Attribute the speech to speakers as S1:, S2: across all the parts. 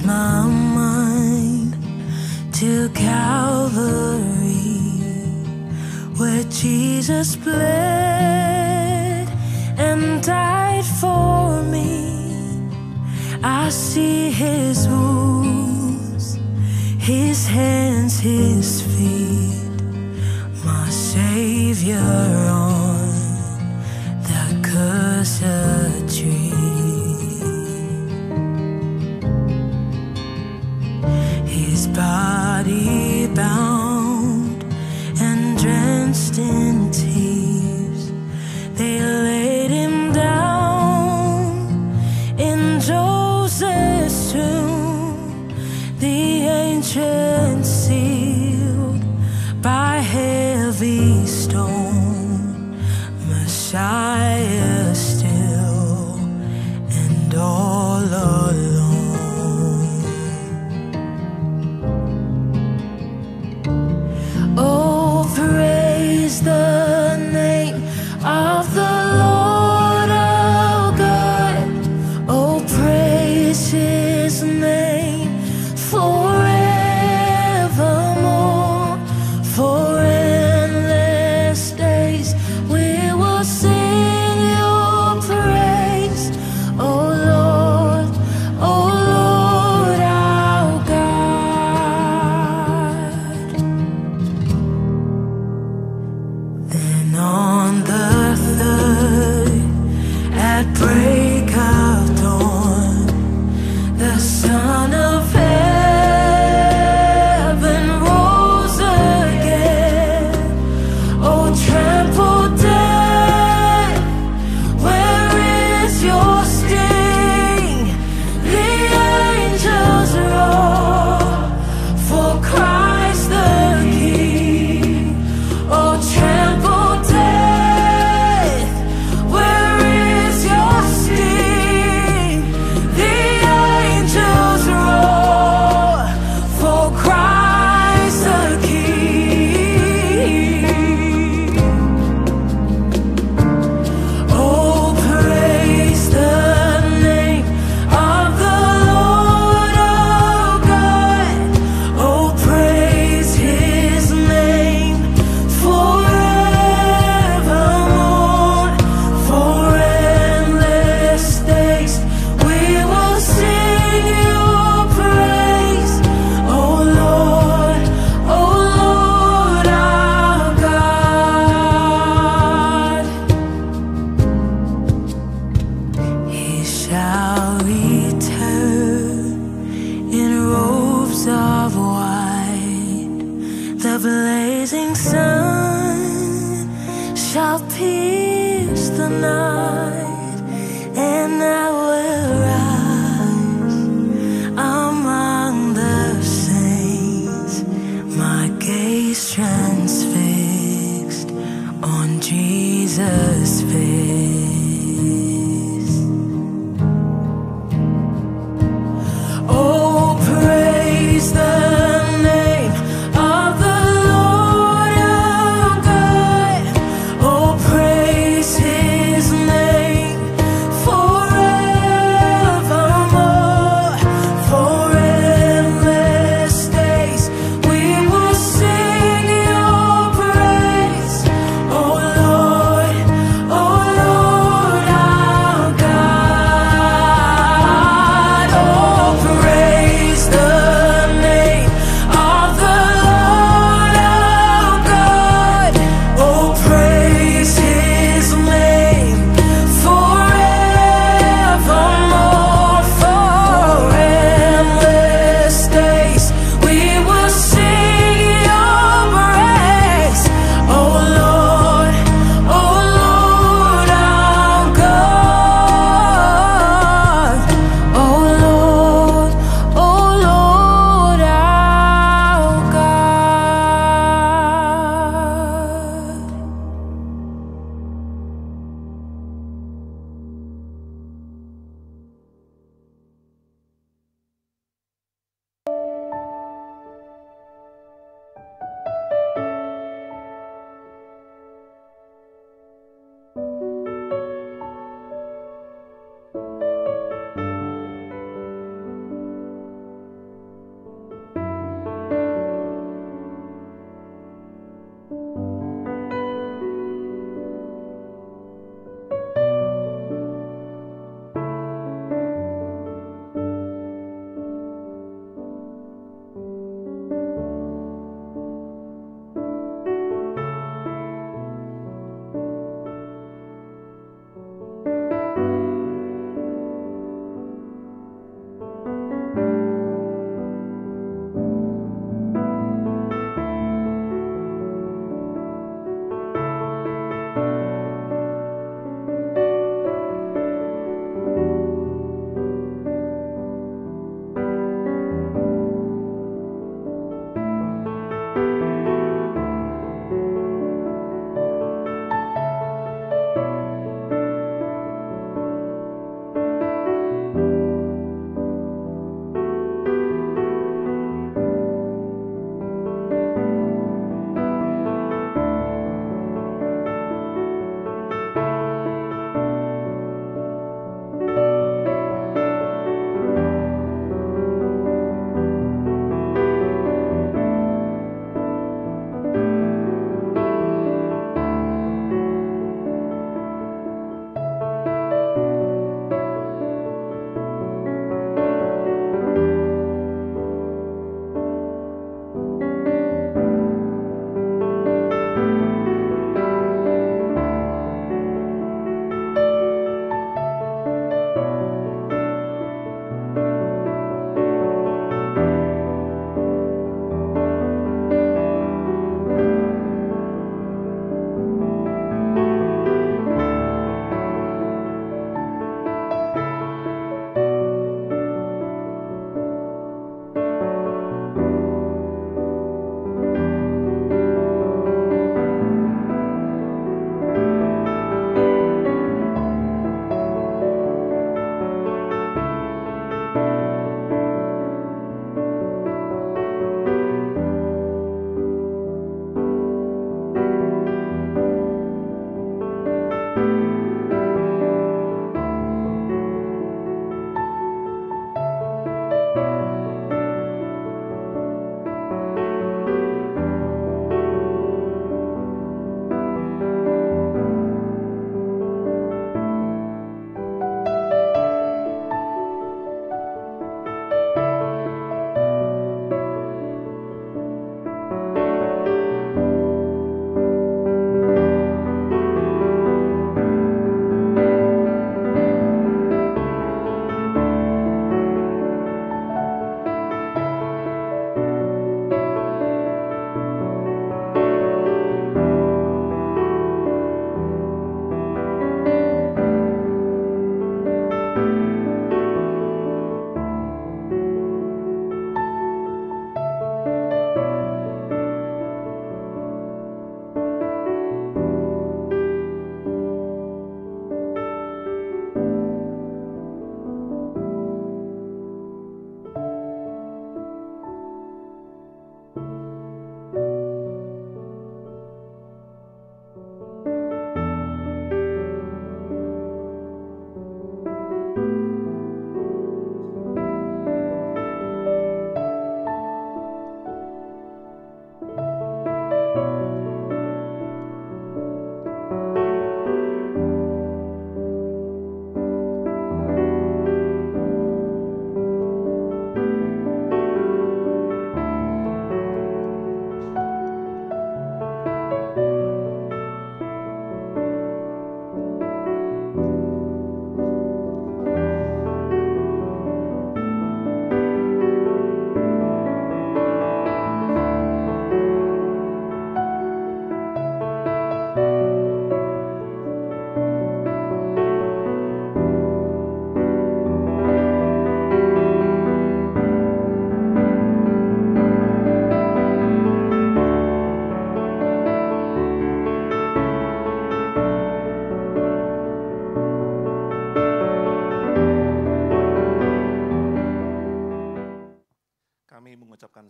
S1: My mind to Calvary, where Jesus bled and died for me. I see his wounds, his hands, his feet, my Savior on the cursed tree. His body bound and drenched in tears, they laid him down in Joseph's tomb, the ancient sealed by heavy stone, Messiah still and all alone. Oh, praise the name of the Lord our God. Oh, praise his name forevermore. For endless days we will sing your praise. Oh Lord, oh Lord our God. Then on the third, at break of dawn, the Son of Heaven rose again. Oh, trample death, where is your sting? The angels roar for Christ the King. Oh, trample death, where is your sting? The angels roar for Christ the King. Oh, praise the name of the Lord our God. Oh, praise his name forevermore. For endless days we will sing your praise. Oh Lord our God. He shall return in robes of white. The blazing sun shall pierce the night, and I will rise among the saints, my gaze transfixed on Jesus' face. Oh, praise the name of the Lord our God. Oh, praise his name forevermore. For endless days we will sing your praise. Oh Lord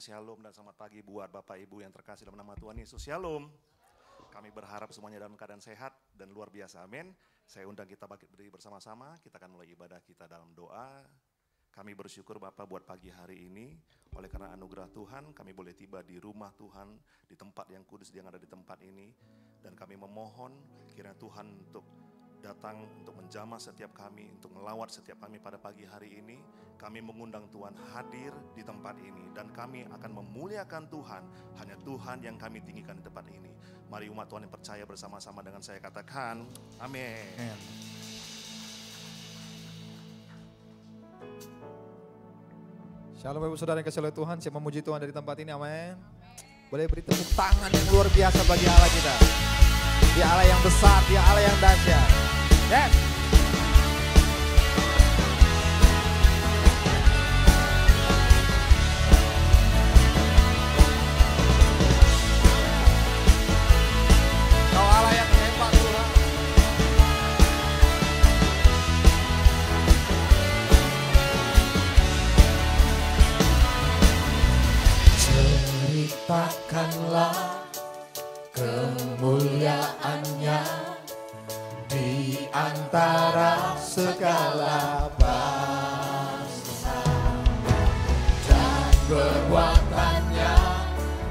S2: Shalom dan selamat pagi buat Bapak Ibu yang terkasih dalam nama Tuhan Yesus. Shalom. Kami berharap semuanya dalam keadaan sehat dan luar biasa. Amin. Saya undang kita berdiri bersama-sama. Kita akan mulai ibadah kita dalam doa. Kami bersyukur Bapak buat pagi hari ini. Oleh karena anugerah Tuhan, kami boleh tiba di rumah Tuhan, di tempat yang kudus yang ada di tempat ini. Dan kami memohon kiranya Tuhan untuk datang untuk menjamah setiap kami, untuk melawat setiap kami pada pagi hari ini. Kami mengundang Tuhan hadir di tempat ini dan kami akan memuliakan Tuhan. Hanya Tuhan yang kami tinggikan di tempat ini. Mari umat Tuhan yang percaya bersama-sama dengan saya katakan amin.
S3: Shalom Bapak Saudara yang kasih oleh Tuhan, siap memuji Tuhan dari tempat ini, amin. Boleh beri tepuk tangan yang luar biasa bagi Allah kita. Dia Allah yang besar, Dia Allah yang dahsyat. Yes. Kau Allah yang hebat Tuhan.
S1: Ceritakanlah kemuliaannya di antara segala bangsa dan perbuatannya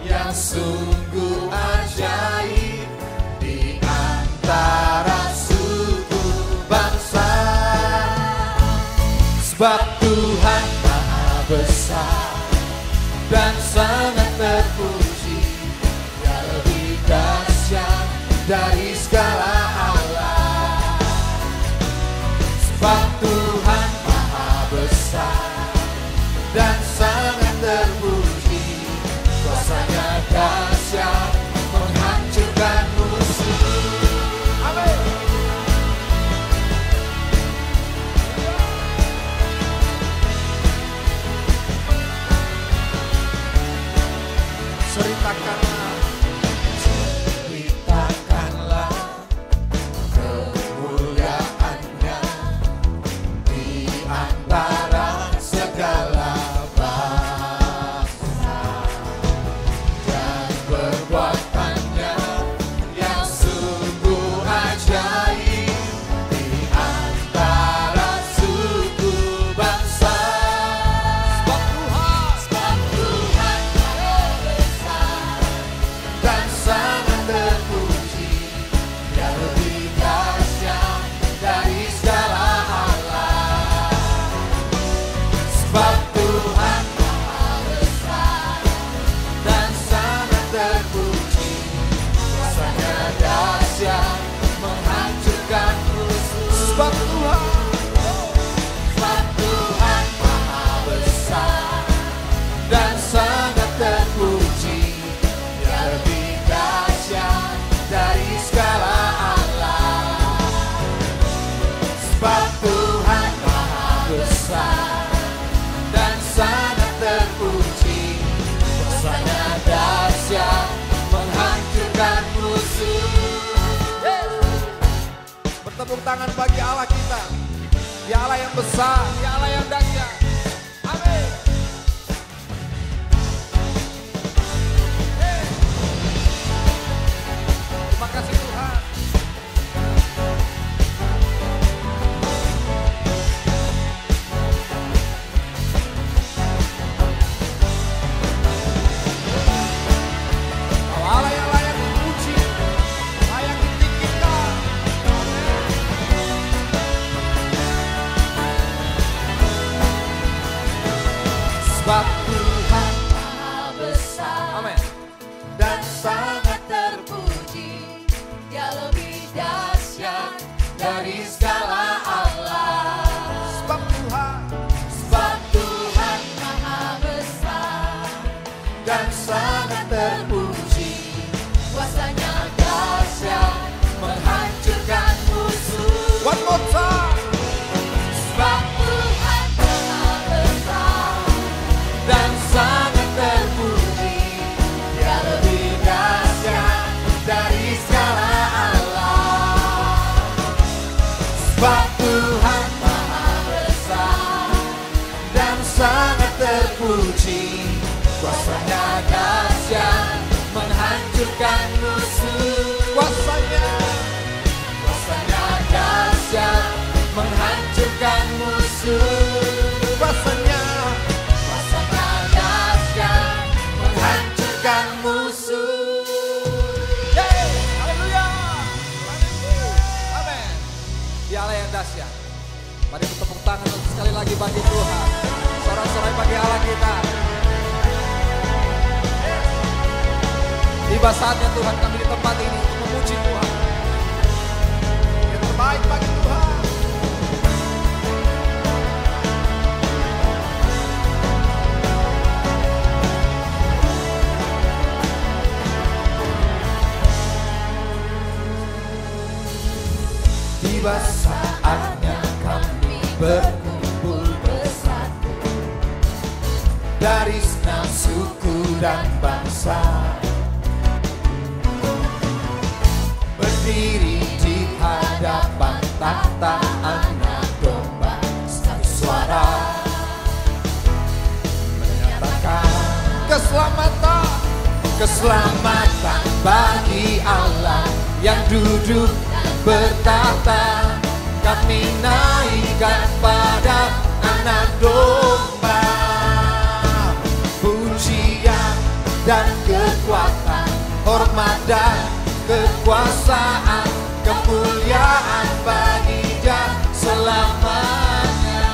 S1: yang sungguh ajaib di antara suku bangsa. Sebab Tuhan Maha Besar dan sangat terpuji, Dia lebih dahsyat dari segala Allah. Sebab Tuhan Maha Besar dan sangat terpuji, kuasa-Nya dahsyat menghancurkan musuh. Amin. Ceritakanlah kemuliaannya di antara segala bangsa dan perbuatannya yang sungguh ajaib di antara suku bangsa. Sebab Tuhan Maha Besar dan sangat terpuji, Dia lebih dahsyat dari segala Allah. Sebab Tuhan Maha Besar dan sangat terpuji, kuasa-Nya dahsyat menghancurkan musuh. Sebab Tuhan Maha Besar dan sangat terpuji, Dia lebih dahsyat dari segala Allah. Sebab Tuhan Maha Besar dan sangat terpuji, kuasa-Nya dahsyat menghancurkan musuh.
S3: Bertepuk tangan bagi Allah kita. Dia Allah yang besar, Dia Allah yang dahsyat. Amin. Terima kasih Tuhan. Kau Allah yang layak dipuji, layak ditinggikan.
S1: Sebab Tuhan Maha Besar
S3: Amin.
S1: dan sangat terpuji, Dia lebih dahsyat dari segala Allah.
S3: Sebab
S1: Tuhan Maha Besar dan sangat terpuji, kuasa-Nya dahsyat menghancurkan musuh.
S3: one more time.
S1: Sebab Tuhan Maha Besar dan sangat terpuji, Dia lebih dahsyat dari segala Allah. menghancurkan musuh.
S3: Kuasanya
S1: Dahsyat menghancurkan musuh.
S3: Kuasanya
S1: Dahsyat menghancurkan musuh.
S3: Yeay, haleluya. Amin. Dia Allah yang dahsyat. Mari kita tepuk tangan sekali lagi bagi Tuhan. Sorak-sorai bagi Allah kita. Tiba saatnya Tuhan kami di tempat ini untuk memuji Tuhan. Yang terbaik bagi Tuhan. Tiba saatnya kami berkumpul bersatu dari senang suku dan bangsa, berdiri di hadapan tahta Anak Domba, satu suara menyatakan keselamatan bagi Allah yang duduk bertahta. Kami naikkan pada Anak Domba pujian dan kekuatan, hormat dan kekuasaan, kemuliaan bagi Dia selamanya.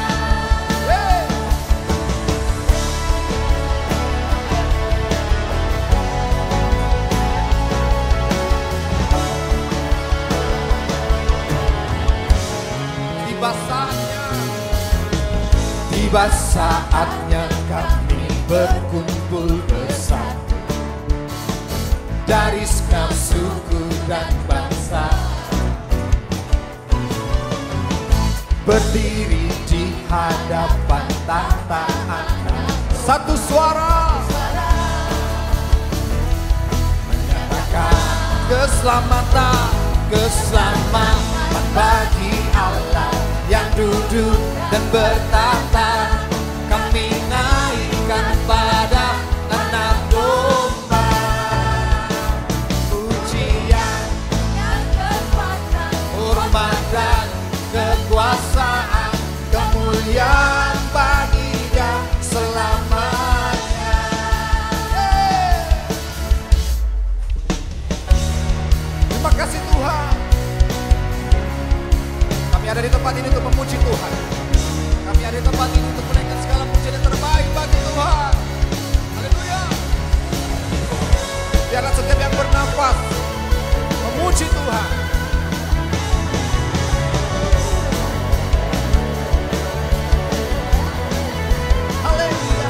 S3: Tiba saatnya kami berkumpul bersatu dari segala suku dan bangsa, berdiri di hadapan tahta Anak. Satu suara menyatakan keselamatan bagi Allah yang duduk dan bertahta. Kami naikkan pada Anak Domba pujian
S1: Dan kekuatan,
S3: hormat dan kekuasaan, kemuliaan bagi Dia selamanya. Terima kasih Tuhan. Kami ada di tempat ini untuk memuji Tuhan. Kami ada di tempat ini untuk menaikkan segala pujian yang terbaik bagi Tuhan. Haleluya. Biarlah setiap yang bernafas memuji Tuhan. Haleluya.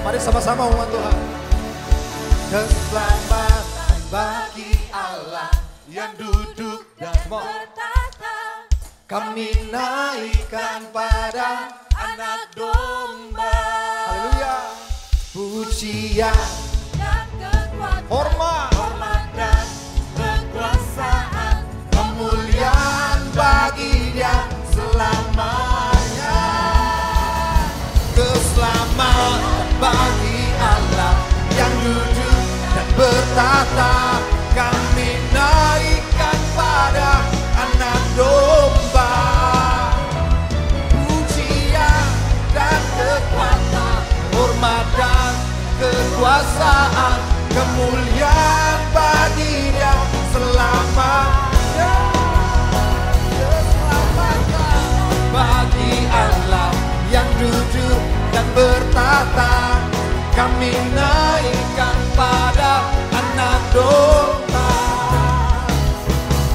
S3: Mari sama-sama umat Tuhan. Keselamatan bagi Allah yang duduk dan
S1: bertata,
S3: kami naikkan pada Anak Domba. Haleluya. Pujian,
S1: dan kekuatan,
S3: hormat
S1: dan kekuasaan,
S3: kemuliaan bagi Dia selamanya. Keselamatan bagi Allah yang duduk dan bertahta. Kami naikkan pada Anak Domba pujian dan kekuatan, hormat dan kekuasaan, kemuliaan bagi Dia selamanya. Keselamatan bagi Allah yang duduk dan bertahta. Kami naikkan pada Anak Domba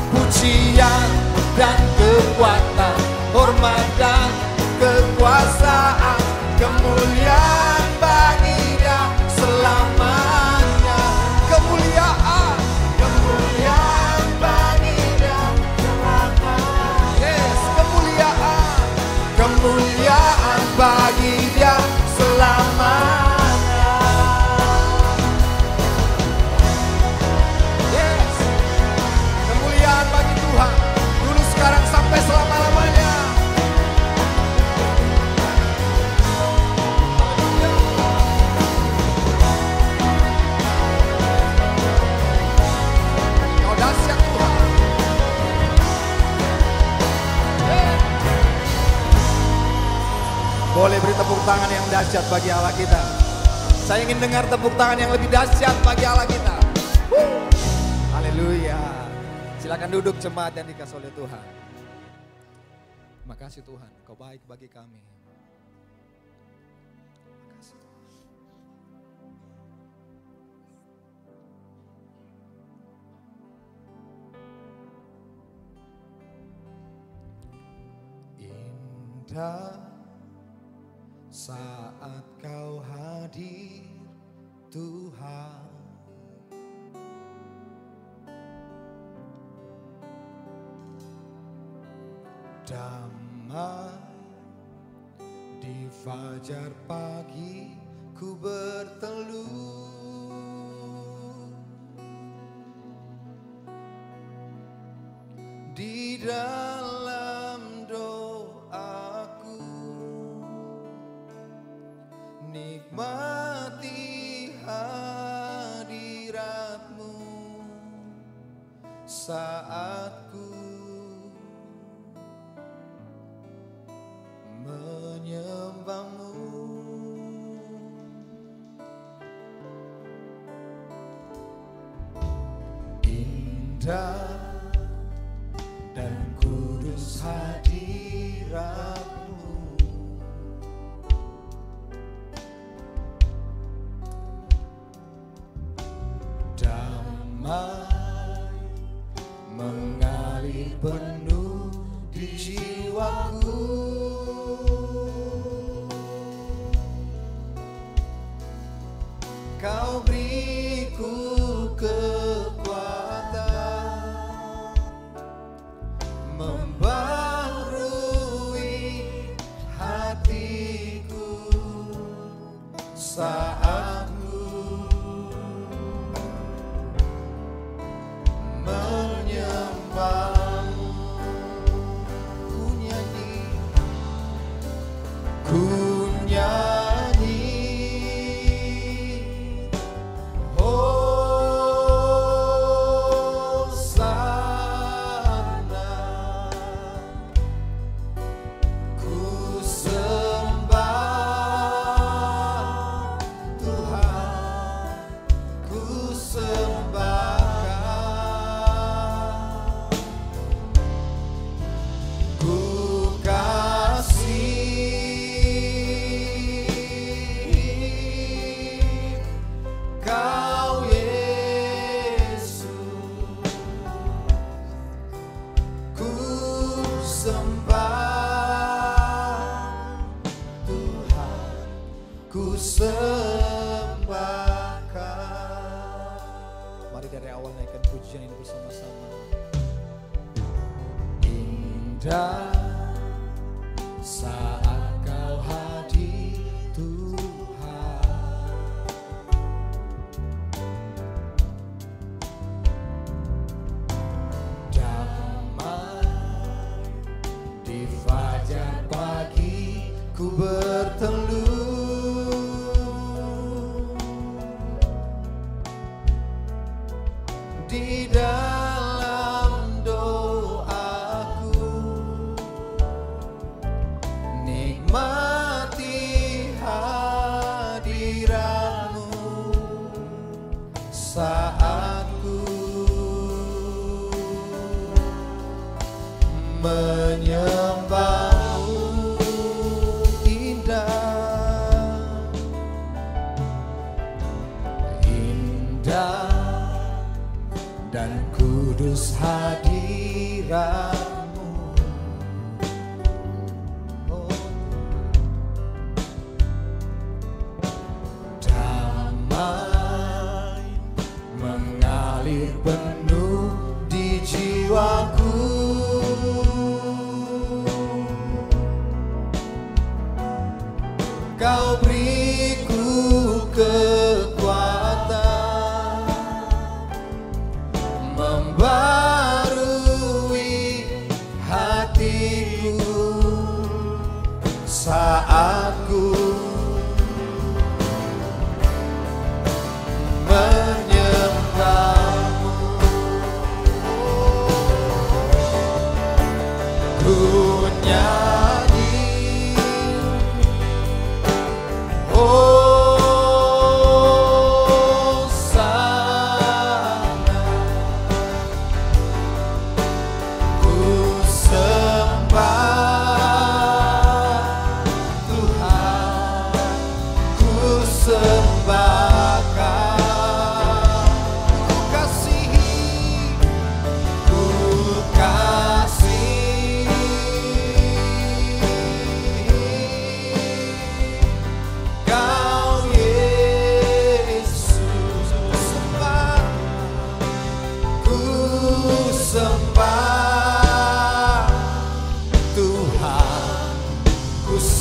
S3: pujian dan kekuatan, hormat dan kekuasaan, kemuliaan bagi Dia selamanya. Kemuliaan bagi Dia selamanya. Yes, kemuliaan bagi Dia selamanya. tangan yang dahsyat bagi Allah kita. Saya ingin dengar tepuk tangan yang lebih dahsyat bagi Allah kita. Haleluya. Silakan duduk jemaat yang dikasih oleh Tuhan. Terima kasih Tuhan, Kau baik bagi kami. Indah saat Kau hadir Tuhan, damai di fajar pagi ku berteduh, di dalam doaku nikmati hadirat-Mu saat ku menyembah-Mu. Indah dan kudus hadirat-Mu, damai mengalir penuh di jiwaku. Kau beriku kekuatan, membaharui hatiku saat ku menyembah-Mu. Ku nyanyi, Hosana, ku sembah Tuhan, ku sembahkan, ku kasih Kau Yesus, ku sembah Tuhan, ku sembahkan. Mari dari awal naikkan pujian ini bersama-sama. Indah saat Kau hadir Tuhan, damai di fajar pagi ku berteduh, di dalam doaku nikmati hadirat-Mu saat ku menyembah-Mu. Indah dan kudus hadirat-Mu, oh, damai mengalir penuh di jiwaku. Kau beriku kekuatan, membaharui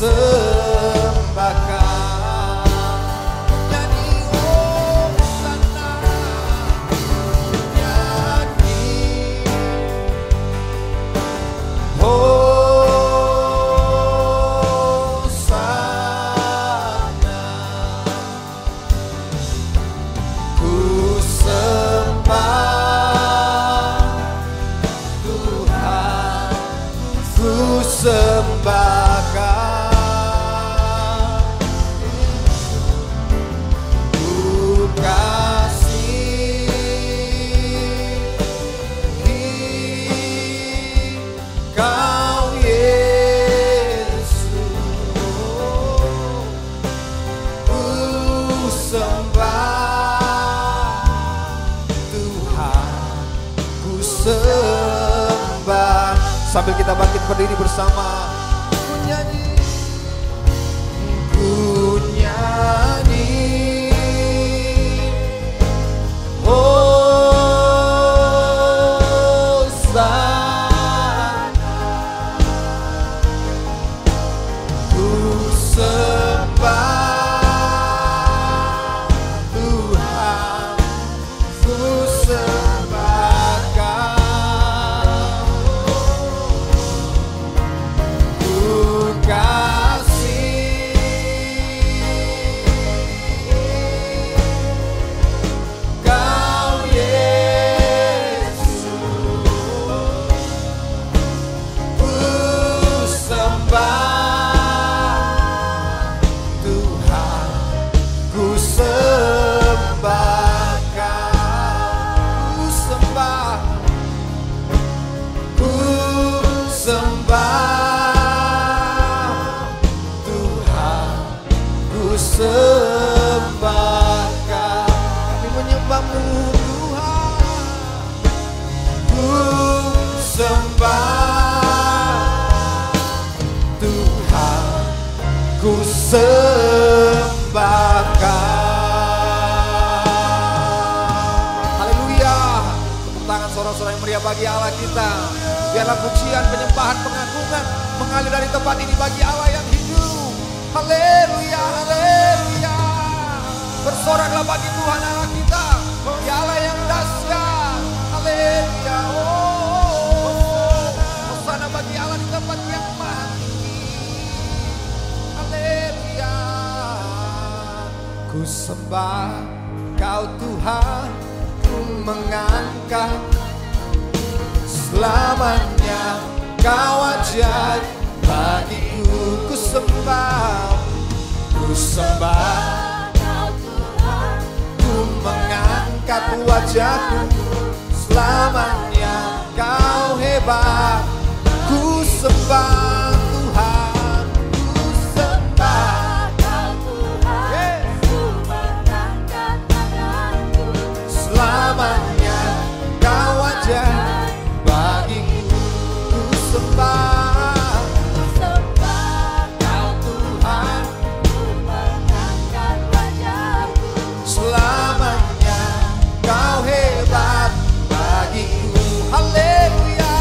S3: sembahkan. Nyanyi Hosana, nyanyi Hosana. Ku sembah Tuhan, ku sembahkan. Ku kasihi Kau Yesus. Ku sembah Tuhan, ku sembah. Sambil kita bangkit berdiri bersama, ku nyanyi, ku nyanyi. Hosana, ku sembah Tuhan, ku sembahkan. Ku kasih Kau Yesus. Ku sembah Tuhan, ku sembahkan. Ku sembah, ku sembah Tuhan, ku sembahkan. Kami menyembahmu Tuhan, ku sembah Tuhan, ku sembahkan. Haleluya. Tepuk tangan sorak-sorak yang meriah bagi Allah kita. Biarlah pujian, penyembahan, pengagungan mengalir dari tempat ini bagi Allah yang hidup. Haleluya, haleluya. Bersoraklah bagi Tuhan Allah kita, bagi Allah yang dahsyat. Haleluya. Hosana bagi Allah di tempat yang maha tinggi. Haleluya. Ku sembah Kau Tuhan, ku mengangkat selamanya. Kau ajaib bagiku, ku sembah, ku sembah.
S1: Kau Tuhan,
S3: Ku mengangkat wajahku selamanya. Kau hebat, ku sembah Tuhan, ku sembah.
S1: Kau Tuhan, ku mengangkat tanganku.
S3: Selamanya Kau ajaib bagiku, ku sembah.
S1: Sembah
S3: Kau Tuhan,
S1: ku mengangkat wajahku.
S3: selamanya Kau hebat bagiku. Haleluya.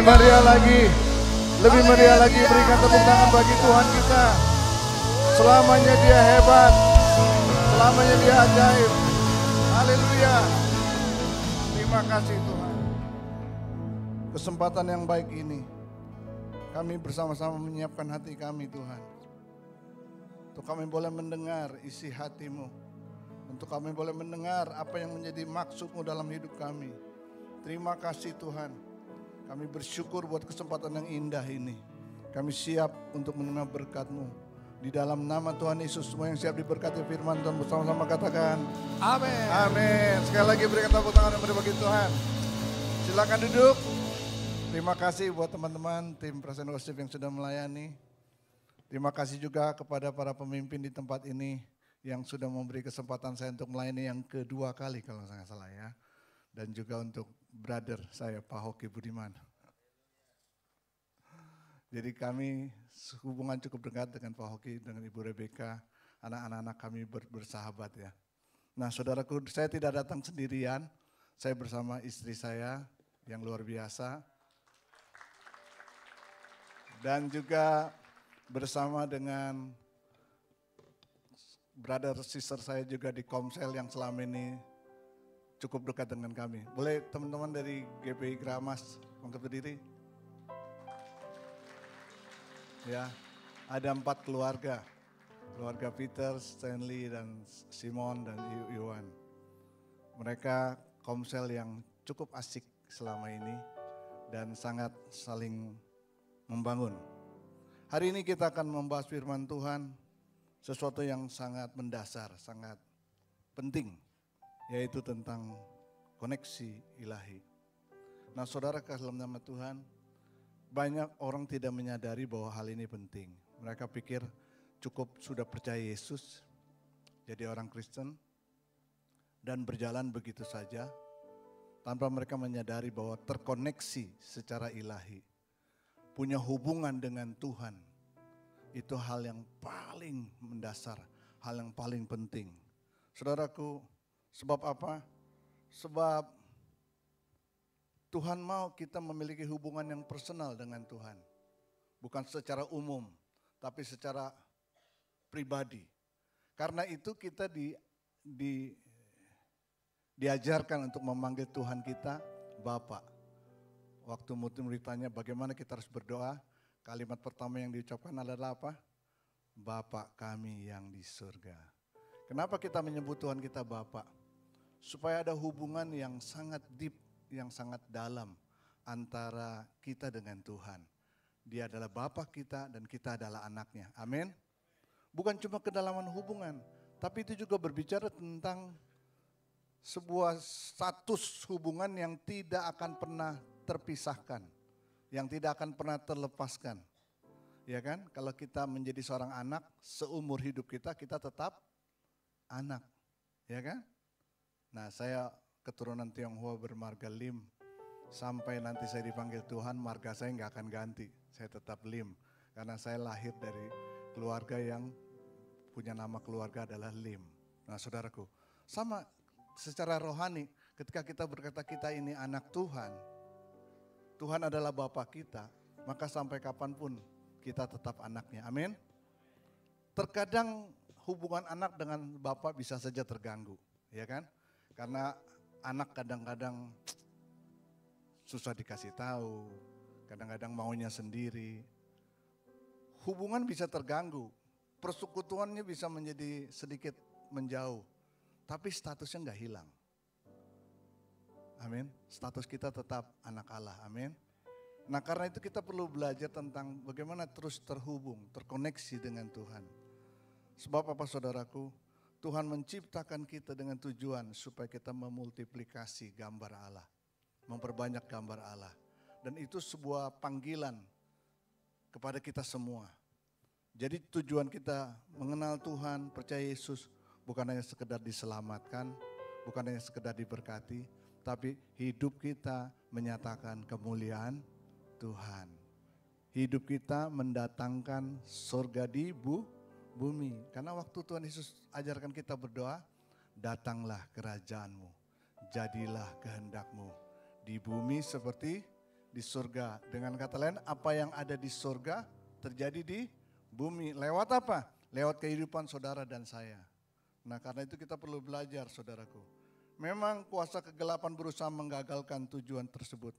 S4: meriah lagi. Lebih meriah lagi, berikan tepuk tangan bagi Tuhan kita. Selamanya Dia hebat. Selamanya Dia ajaib. Haleluya. Terima kasih Tuhan. Kesempatan yang baik ini, kami bersama-sama menyiapkan hati kami Tuhan. Untuk kami boleh mendengar isi hati-Mu. Untuk kami boleh mendengar apa yang menjadi maksud-Mu dalam hidup kami. Terima kasih Tuhan. Kami bersyukur buat kesempatan yang indah ini. Kami siap untuk menerima berkat-Mu. Di dalam nama Tuhan Yesus, semua yang siap diberkati firman Tuhan bersama-sama katakan
S3: Amin.
S4: amin. Sekali lagi berikan tepuk tangan yang beri bagi Tuhan. Silakan duduk. Terima kasih buat teman-teman tim Present Worship yang sudah melayani. Terima kasih juga kepada para pemimpin di tempat ini yang sudah memberi kesempatan saya untuk melayani yang kedua kali kalau saya nggak salah ya. Dan juga untuk brother saya Pak Hoki Budiman. Jadi kami hubungan cukup dekat dengan Pak Hoki, dengan Ibu Rebecca, anak-anak kami bersahabat ya. Nah saudaraku, saya tidak datang sendirian, saya bersama istri saya yang luar biasa. Dan juga bersama dengan brother sister saya juga di Komsel yang selama ini cukup dekat dengan kami. Boleh teman-teman dari GPI Gramas angkat berdiri? Ya, ada 4 keluarga. Keluarga Peter, Stanley, dan Simon, dan Iwan. Mereka Komsel yang cukup asik selama ini dan sangat saling membangun. Hari ini kita akan membahas firman Tuhan, sesuatu yang sangat mendasar, sangat penting, yaitu tentang koneksi ilahi. Nah saudara kasih dalam nama Tuhan, banyak orang tidak menyadari bahwa hal ini penting. Mereka pikir cukup sudah percaya Yesus, jadi orang Kristen, dan berjalan begitu saja, tanpa mereka menyadari bahwa terkoneksi secara ilahi. Punya hubungan dengan Tuhan, itu hal yang paling mendasar, hal yang paling penting. Saudaraku, sebab apa? Sebab Tuhan mau kita memiliki hubungan yang personal dengan Tuhan. Bukan secara umum, tapi secara pribadi. Karena itu kita diajarkan untuk memanggil Tuhan kita Bapa. Waktu murid ditanya bagaimana kita harus berdoa, kalimat pertama yang diucapkan adalah apa? Bapa kami yang di surga. Kenapa kita menyebut Tuhan kita Bapa? Supaya ada hubungan yang sangat deep, yang sangat dalam antara kita dengan Tuhan. Dia adalah Bapa kita dan kita adalah anaknya. Amin. Bukan cuma kedalaman hubungan, tapi itu juga berbicara tentang sebuah status hubungan yang tidak akan pernah terpisahkan, yang tidak akan pernah terlepaskan. Ya kan? Kalau kita menjadi seorang anak, seumur hidup kita tetap anak. Ya kan? Nah, saya keturunan Tionghoa bermarga Lim. Sampai nanti saya dipanggil Tuhan, marga saya nggak akan ganti. Saya tetap Lim. Karena saya lahir dari keluarga yang punya nama keluarga adalah Lim. Nah saudaraku, sama secara rohani ketika kita berkata kita ini anak Tuhan, Tuhan adalah Bapa kita, maka sampai kapanpun kita tetap anaknya. Amin. Terkadang hubungan anak dengan Bapa bisa saja terganggu, ya kan? Karena anak kadang-kadang susah dikasih tahu, kadang-kadang maunya sendiri. Hubungan bisa terganggu, persekutuannya bisa menjadi sedikit menjauh, tapi statusnya nggak hilang. Amin. Status kita tetap anak Allah. Amin. Nah karena itu kita perlu belajar tentang bagaimana terus terhubung, terkoneksi dengan Tuhan. Sebab apa saudaraku? Tuhan menciptakan kita dengan tujuan supaya kita memultiplikasi gambar Allah. Memperbanyak gambar Allah. Dan itu sebuah panggilan kepada kita semua. Jadi tujuan kita mengenal Tuhan, percaya Yesus bukan hanya sekedar diselamatkan, bukan hanya sekedar diberkati, tapi hidup kita menyatakan kemuliaan Tuhan. Hidup kita mendatangkan surga di bumi. Karena waktu Tuhan Yesus ajarkan kita berdoa, datanglah kerajaanmu, jadilah kehendakmu di bumi seperti di surga. Dengan kata lain, apa yang ada di surga terjadi di bumi. Lewat apa? Lewat kehidupan saudara dan saya. Nah, karena itu kita perlu belajar, saudaraku. Memang kuasa kegelapan berusaha menggagalkan tujuan tersebut.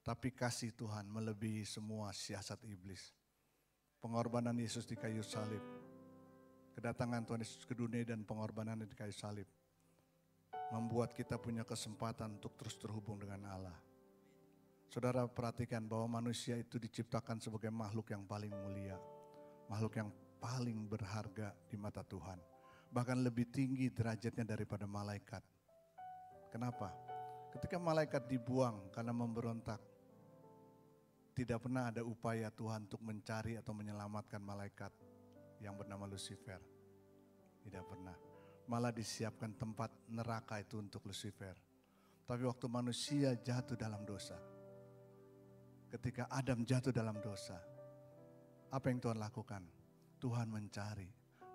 S4: Tapi kasih Tuhan melebihi semua siasat iblis. Pengorbanan Yesus di kayu salib. Kedatangan Tuhan Yesus ke dunia dan pengorbanannya di kayu salib. Membuat kita punya kesempatan untuk terus terhubung dengan Allah. Saudara perhatikan bahwa manusia itu diciptakan sebagai makhluk yang paling mulia. Makhluk yang paling berharga di mata Tuhan. Bahkan lebih tinggi derajatnya daripada malaikat. Kenapa? Ketika malaikat dibuang karena memberontak, tidak pernah ada upaya Tuhan untuk mencari atau menyelamatkan malaikat yang bernama Lucifer. Tidak pernah. Malah disiapkan tempat neraka itu untuk Lucifer. Tapi waktu manusia jatuh dalam dosa, ketika Adam jatuh dalam dosa, apa yang Tuhan lakukan? Tuhan mencari,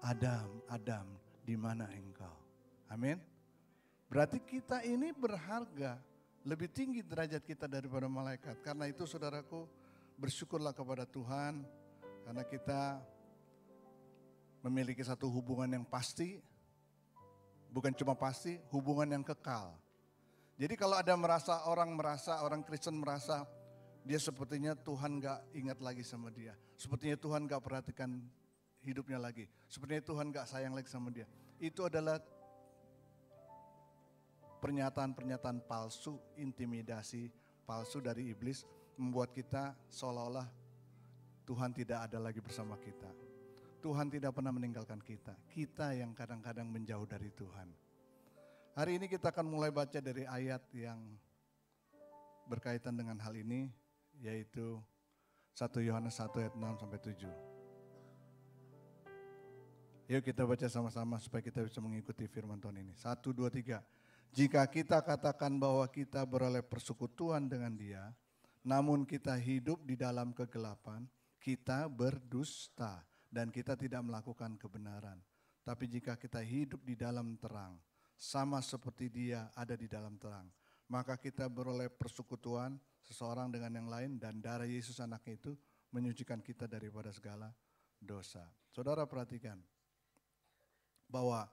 S4: Adam, Adam, di mana engkau? Amin. Berarti kita ini berharga, lebih tinggi derajat kita daripada malaikat. Karena itu saudaraku, bersyukurlah kepada Tuhan, karena kita memiliki satu hubungan yang pasti, bukan cuma pasti, hubungan yang kekal. Jadi kalau ada orang Kristen merasa, dia sepertinya Tuhan gak ingat lagi sama dia. Sepertinya Tuhan gak perhatikan hidupnya lagi. Sepertinya Tuhan gak sayang lagi sama dia. Itu adalah pernyataan-pernyataan palsu, intimidasi palsu dari iblis. Membuat kita seolah-olah Tuhan tidak ada lagi bersama kita. Tuhan tidak pernah meninggalkan kita. Kita yang kadang-kadang menjauh dari Tuhan. Hari ini kita akan mulai baca dari ayat yang berkaitan dengan hal ini, yaitu 1 Yohanes 1 ayat 6 sampai 7. Yuk kita baca sama-sama supaya kita bisa mengikuti firman Tuhan ini. 1, 2, 3. Jika kita katakan bahwa kita beroleh persekutuan dengan Dia, namun kita hidup di dalam kegelapan, kita berdusta dan kita tidak melakukan kebenaran. Tapi jika kita hidup di dalam terang, sama seperti Dia ada di dalam terang, maka kita beroleh persekutuan seseorang dengan yang lain dan darah Yesus anaknya itu menyucikan kita daripada segala dosa. Saudara perhatikan bahwa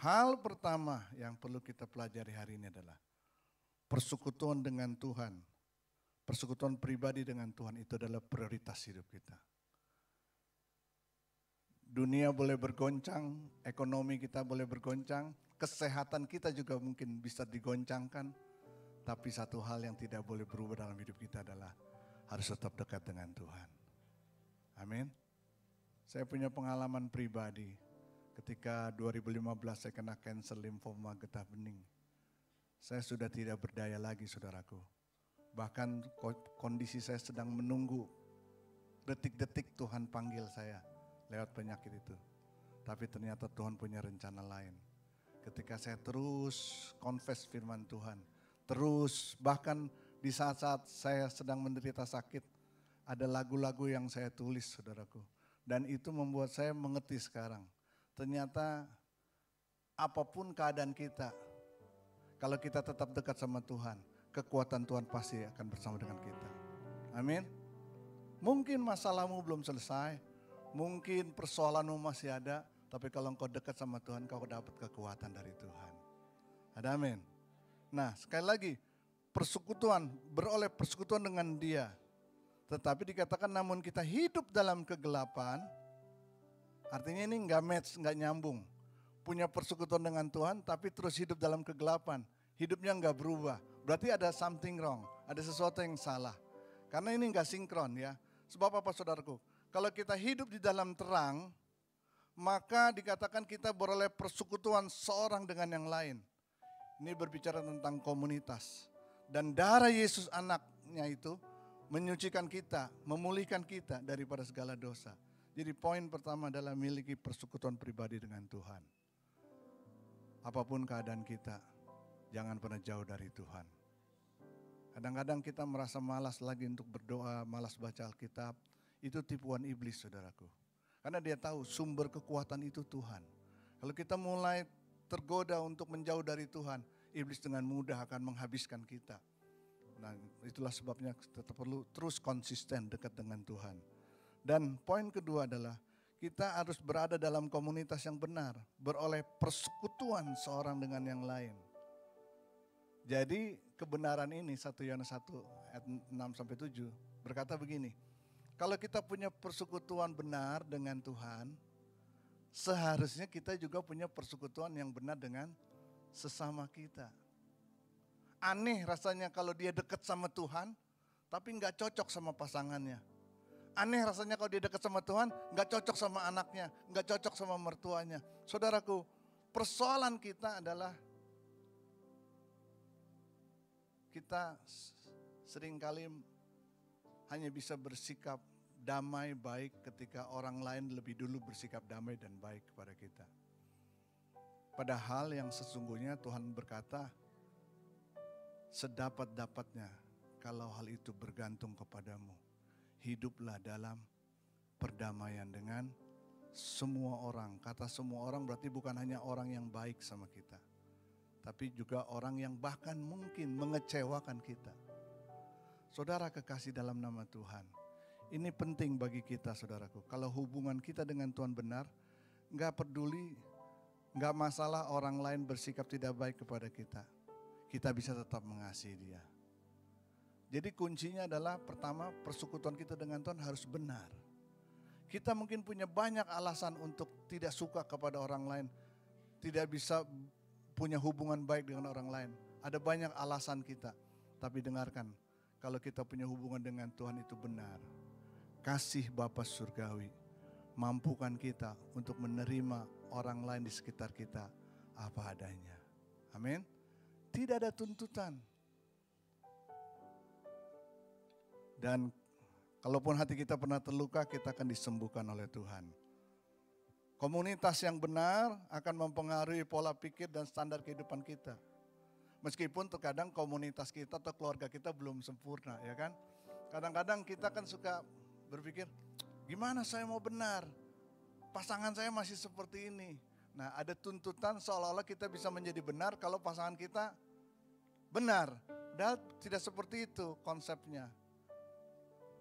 S4: hal pertama yang perlu kita pelajari hari ini adalah persekutuan dengan Tuhan. Persekutuan pribadi dengan Tuhan itu adalah prioritas hidup kita. Dunia boleh bergoncang, ekonomi kita boleh bergoncang, kesehatan kita juga mungkin bisa digoncangkan. Tapi satu hal yang tidak boleh berubah dalam hidup kita adalah harus tetap dekat dengan Tuhan. Amin. Saya punya pengalaman pribadi. Ketika 2015 saya kena kanker limfoma getah bening. Saya sudah tidak berdaya lagi saudaraku. Bahkan kondisi saya sedang menunggu detik-detik Tuhan panggil saya lewat penyakit itu. Tapi ternyata Tuhan punya rencana lain. Ketika saya terus confess firman Tuhan. Terus bahkan di saat-saat saya sedang menderita sakit. Ada lagu-lagu yang saya tulis saudaraku. Dan itu membuat saya mengerti sekarang. Ternyata apapun keadaan kita, kalau kita tetap dekat sama Tuhan, kekuatan Tuhan pasti akan bersama dengan kita. Amin. Mungkin masalahmu belum selesai, mungkin persoalanmu masih ada, tapi kalau engkau dekat sama Tuhan, kau dapat kekuatan dari Tuhan. Ada amin. Nah sekali lagi, persekutuan, beroleh persekutuan dengan Dia. Tetapi dikatakan namun kita hidup dalam kegelapan, artinya ini nggak match, nggak nyambung. Punya persekutuan dengan Tuhan tapi terus hidup dalam kegelapan. Hidupnya nggak berubah. Berarti ada something wrong, ada sesuatu yang salah. Karena ini nggak sinkron ya. Sebab apa saudaraku? Kalau kita hidup di dalam terang, maka dikatakan kita beroleh persekutuan seorang dengan yang lain. Ini berbicara tentang komunitas. Dan darah Yesus anaknya itu menyucikan kita, memulihkan kita daripada segala dosa. Jadi poin pertama adalah miliki persekutuan pribadi dengan Tuhan. Apapun keadaan kita, jangan pernah jauh dari Tuhan. Kadang-kadang kita merasa malas lagi untuk berdoa, malas baca Alkitab. Itu tipuan iblis saudaraku. Karena dia tahu sumber kekuatan itu Tuhan. Kalau kita mulai tergoda untuk menjauh dari Tuhan, iblis dengan mudah akan menghabiskan kita. Nah, itulah sebabnya kita perlu terus konsisten dekat dengan Tuhan. Dan poin kedua adalah kita harus berada dalam komunitas yang benar, beroleh persekutuan seorang dengan yang lain. Jadi kebenaran ini 1 Yohanes 1 ayat 6-7 berkata begini, kalau kita punya persekutuan benar dengan Tuhan, seharusnya kita juga punya persekutuan yang benar dengan sesama kita. Aneh rasanya kalau dia dekat sama Tuhan, tapi nggak cocok sama pasangannya. Aneh rasanya kalau dia dekat sama Tuhan, nggak cocok sama anaknya, nggak cocok sama mertuanya. Saudaraku, persoalan kita adalah kita seringkali hanya bisa bersikap damai baik ketika orang lain lebih dulu bersikap damai dan baik kepada kita. Padahal yang sesungguhnya Tuhan berkata, sedapat-dapatnya kalau hal itu bergantung kepadamu, hiduplah dalam perdamaian dengan semua orang. Kata semua orang berarti bukan hanya orang yang baik sama kita, tapi juga orang yang bahkan mungkin mengecewakan kita. Saudara kekasih dalam nama Tuhan, ini penting bagi kita saudaraku. Kalau hubungan kita dengan Tuhan benar, gak peduli, gak masalah orang lain bersikap tidak baik kepada kita. Kita bisa tetap mengasihi dia. Jadi kuncinya adalah pertama persekutuan kita dengan Tuhan harus benar. Kita mungkin punya banyak alasan untuk tidak suka kepada orang lain. Tidak bisa punya hubungan baik dengan orang lain. Ada banyak alasan kita. Tapi dengarkan, kalau kita punya hubungan dengan Tuhan itu benar. Kasih Bapa Surgawi mampukan kita untuk menerima orang lain di sekitar kita apa adanya. Amin. Tidak ada tuntutan. Dan kalaupun hati kita pernah terluka, kita akan disembuhkan oleh Tuhan. Komunitas yang benar akan mempengaruhi pola pikir dan standar kehidupan kita. Meskipun terkadang komunitas kita atau keluarga kita belum sempurna, ya kan? Kadang-kadang kita kan suka berpikir, gimana saya mau benar? Pasangan saya masih seperti ini. Nah, ada tuntutan seolah-olah kita bisa menjadi benar kalau pasangan kita benar. Dan tidak seperti itu konsepnya.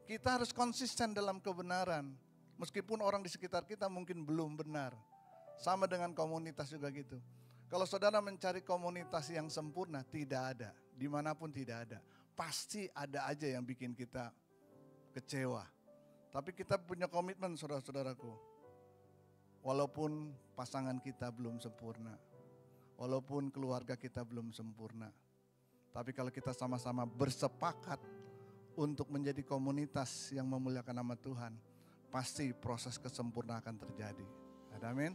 S4: Kita harus konsisten dalam kebenaran. Meskipun orang di sekitar kita mungkin belum benar. Sama dengan komunitas juga gitu. Kalau saudara mencari komunitas yang sempurna, tidak ada. Dimanapun tidak ada. Pasti ada aja yang bikin kita kecewa. Tapi kita punya komitmen saudara-saudaraku. Walaupun pasangan kita belum sempurna. Walaupun keluarga kita belum sempurna. Tapi kalau kita sama-sama bersepakat untuk menjadi komunitas yang memuliakan nama Tuhan, pasti proses kesempurnaan akan terjadi. Amin.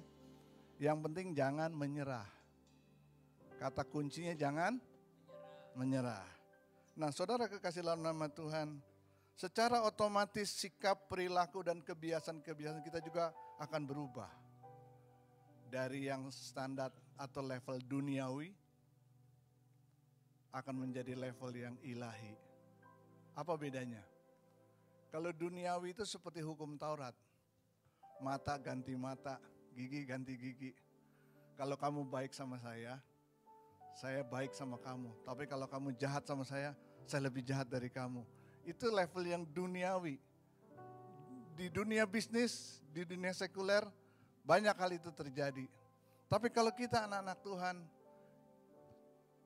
S4: Yang penting jangan menyerah. Kata kuncinya jangan menyerah. Nah, saudara kekasih dalam nama Tuhan, secara otomatis sikap, perilaku, dan kebiasaan-kebiasaan kita juga akan berubah. Dari yang standar atau level duniawi akan menjadi level yang ilahi. Apa bedanya? Kalau duniawi itu seperti hukum Taurat. Mata ganti mata, gigi ganti gigi. Kalau kamu baik sama saya baik sama kamu. Tapi kalau kamu jahat sama saya lebih jahat dari kamu. Itu level yang duniawi. Di dunia bisnis, di dunia sekuler, banyak hal itu terjadi. Tapi kalau kita anak-anak Tuhan,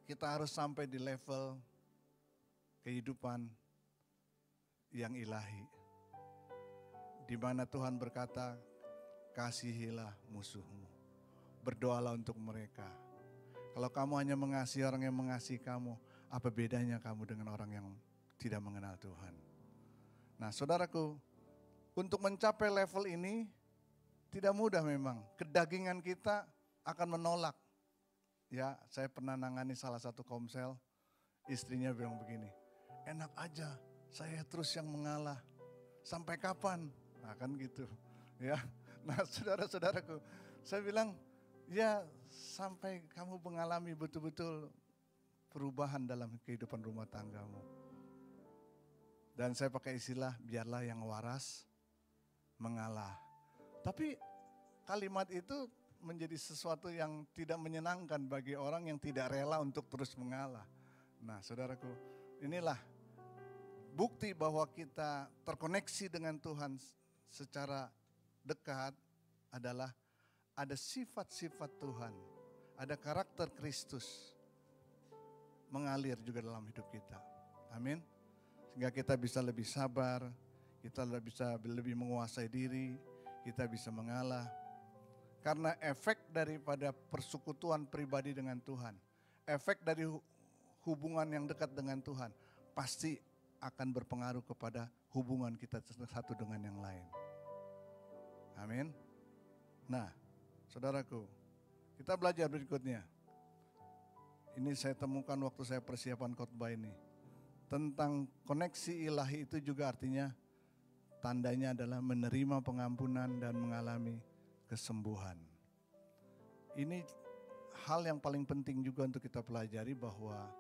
S4: kita harus sampai di level kehidupan yang ilahi. Di mana Tuhan berkata, kasihilah musuhmu. Berdoalah untuk mereka. Kalau kamu hanya mengasihi orang yang mengasihi kamu, apa bedanya kamu dengan orang yang tidak mengenal Tuhan? Nah, saudaraku, untuk mencapai level ini tidak mudah memang. Kedagingan kita akan menolak. Ya, saya pernah nangani salah satu komsel, istrinya bilang begini, enak aja saya terus yang mengalah. Sampai kapan? Nah, kan gitu. Ya. Nah, saudara-saudaraku, saya bilang, ya sampai kamu mengalami betul-betul perubahan dalam kehidupan rumah tanggamu. Dan saya pakai istilah, biarlah yang waras mengalah. Tapi kalimat itu menjadi sesuatu yang tidak menyenangkan bagi orang yang tidak rela untuk terus mengalah. Nah, saudaraku, inilah bukti bahwa kita terkoneksi dengan Tuhan secara dekat adalah ada sifat-sifat Tuhan, ada karakter Kristus mengalir juga dalam hidup kita. Amin. Sehingga kita bisa lebih sabar, kita bisa lebih menguasai diri, kita bisa mengalah. Karena efek daripada persekutuan pribadi dengan Tuhan, efek dari hubungan yang dekat dengan Tuhan, pasti akan berpengaruh kepada hubungan kita satu dengan yang lain. Amin. Nah, saudaraku, kita belajar berikutnya. Ini saya temukan waktu saya persiapan khotbah ini. Tentang koneksi ilahi itu juga artinya tandanya adalah menerima pengampunan dan mengalami kesembuhan. Ini hal yang paling penting juga untuk kita pelajari, bahwa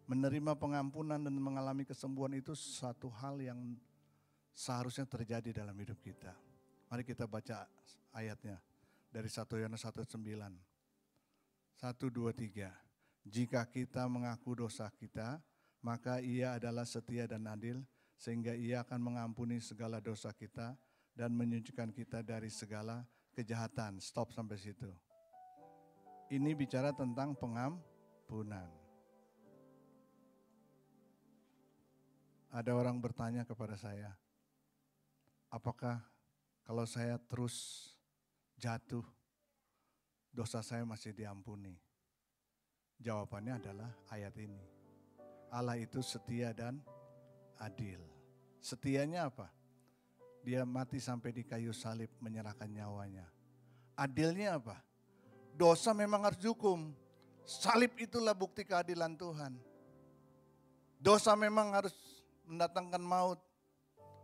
S4: menerima pengampunan dan mengalami kesembuhan itu satu hal yang seharusnya terjadi dalam hidup kita. Mari kita baca ayatnya dari 1 Yohanes 1:9. 1, 2, 3. Jika kita mengaku dosa kita, maka Ia adalah setia dan adil, sehingga Ia akan mengampuni segala dosa kita dan menyucikan kita dari segala kejahatan. Stop sampai situ. Ini bicara tentang pengampunan. Ada orang bertanya kepada saya, apakah kalau saya terus jatuh, dosa saya masih diampuni? Jawabannya adalah ayat ini. Allah itu setia dan adil. Setianya apa? Dia mati sampai di kayu salib menyerahkan nyawanya. Adilnya apa? Dosa memang harus dihukum. Salib itulah bukti keadilan Tuhan. Dosa memang harus mendatangkan maut.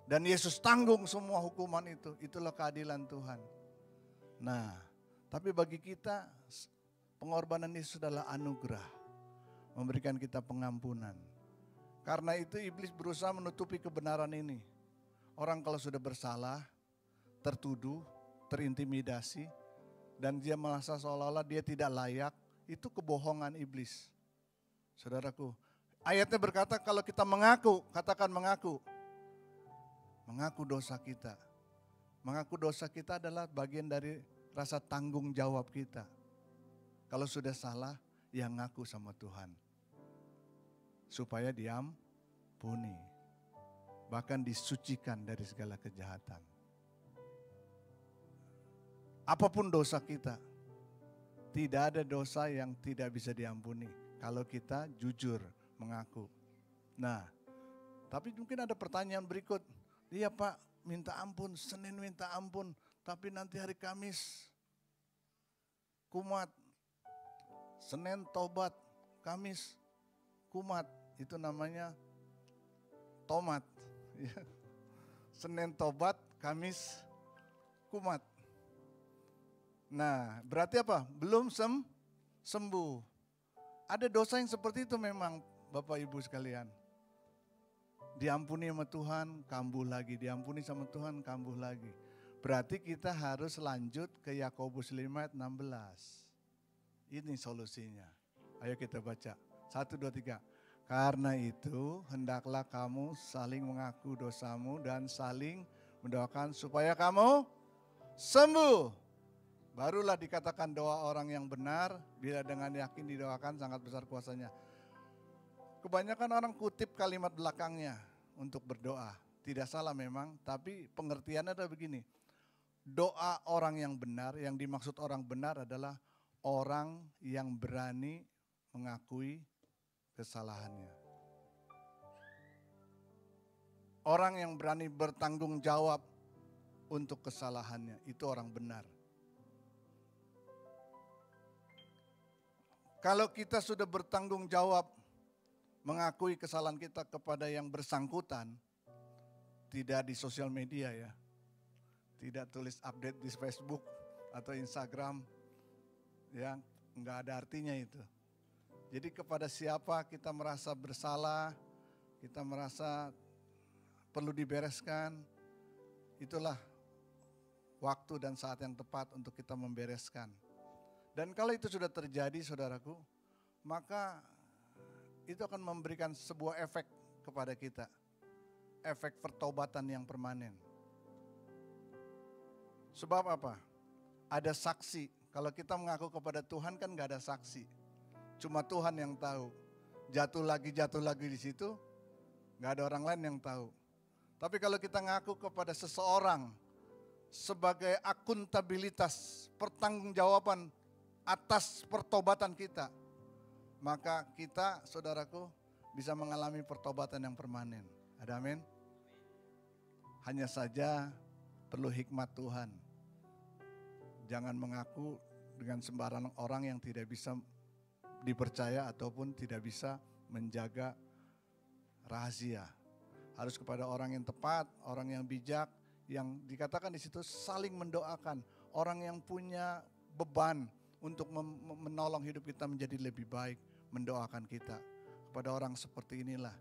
S4: Dan Yesus tanggung semua hukuman itu. Itulah keadilan Tuhan. Nah, tapi bagi kita pengorbanan Yesus adalah anugerah, memberikan kita pengampunan. Karena itu iblis berusaha menutupi kebenaran ini. Orang kalau sudah bersalah, tertuduh, terintimidasi, dan dia merasa seolah-olah dia tidak layak, itu kebohongan iblis. Saudaraku, ayatnya berkata kalau kita mengaku, katakan mengaku. Mengaku dosa kita. Mengaku dosa kita adalah bagian dari rasa tanggung jawab kita. Kalau sudah salah, ya ngaku sama Tuhan. Supaya diampuni. Bahkan disucikan dari segala kejahatan. Apapun dosa kita, tidak ada dosa yang tidak bisa diampuni. Kalau kita jujur mengaku. Nah, tapi mungkin ada pertanyaan berikut. Iya Pak, minta ampun, Senin minta ampun, tapi nanti hari Kamis kumat. Senin tobat, Kamis kumat, itu namanya tomat. Senin tobat, Kamis kumat. Nah, berarti apa? Belum sembuh. Ada dosa yang seperti itu memang Bapak Ibu sekalian. Diampuni sama Tuhan, kambuh lagi. Diampuni sama Tuhan, kambuh lagi. Berarti kita harus lanjut ke Yakobus 5 ayat 16. Ini solusinya. Ayo kita baca. 1, 2, 3. Karena itu hendaklah kamu saling mengaku dosamu dan saling mendoakan supaya kamu sembuh. Barulah dikatakan doa orang yang benar, bila dengan yakin didoakan sangat besar kuasanya. Kebanyakan orang kutip kalimat belakangnya untuk berdoa. Tidak salah memang, tapi pengertiannya adalah begini. Doa orang yang benar, yang dimaksud orang benar adalah orang yang berani mengakui kesalahannya. Orang yang berani bertanggung jawab untuk kesalahannya, itu orang benar. Kalau kita sudah bertanggung jawab mengakui kesalahan kita kepada yang bersangkutan, tidak di sosial media ya, tidak tulis update di Facebook atau Instagram, ya nggak ada artinya itu. Jadi kepada siapa kita merasa bersalah, kita merasa perlu dibereskan, itulah waktu dan saat yang tepat untuk kita membereskan. Dan kalau itu sudah terjadi saudaraku, maka itu akan memberikan sebuah efek kepada kita. efek pertobatan yang permanen. Sebab apa? Ada saksi. Kalau kita mengaku kepada Tuhan kan gak ada saksi. Cuma Tuhan yang tahu. Jatuh lagi di situ, gak ada orang lain yang tahu. Tapi kalau kita ngaku kepada seseorang sebagai akuntabilitas, pertanggungjawaban atas pertobatan kita, maka kita, saudaraku, bisa mengalami pertobatan yang permanen. Ada amin? Hanya saja perlu hikmat Tuhan. Jangan mengaku dengan sembarang orang yang tidak bisa dipercaya ataupun tidak bisa menjaga rahasia. Harus kepada orang yang tepat, orang yang bijak, yang dikatakan di situ saling mendoakan. Orang yang punya beban untuk menolong hidup kita menjadi lebih baik, mendoakan kita. Kepada orang seperti inilah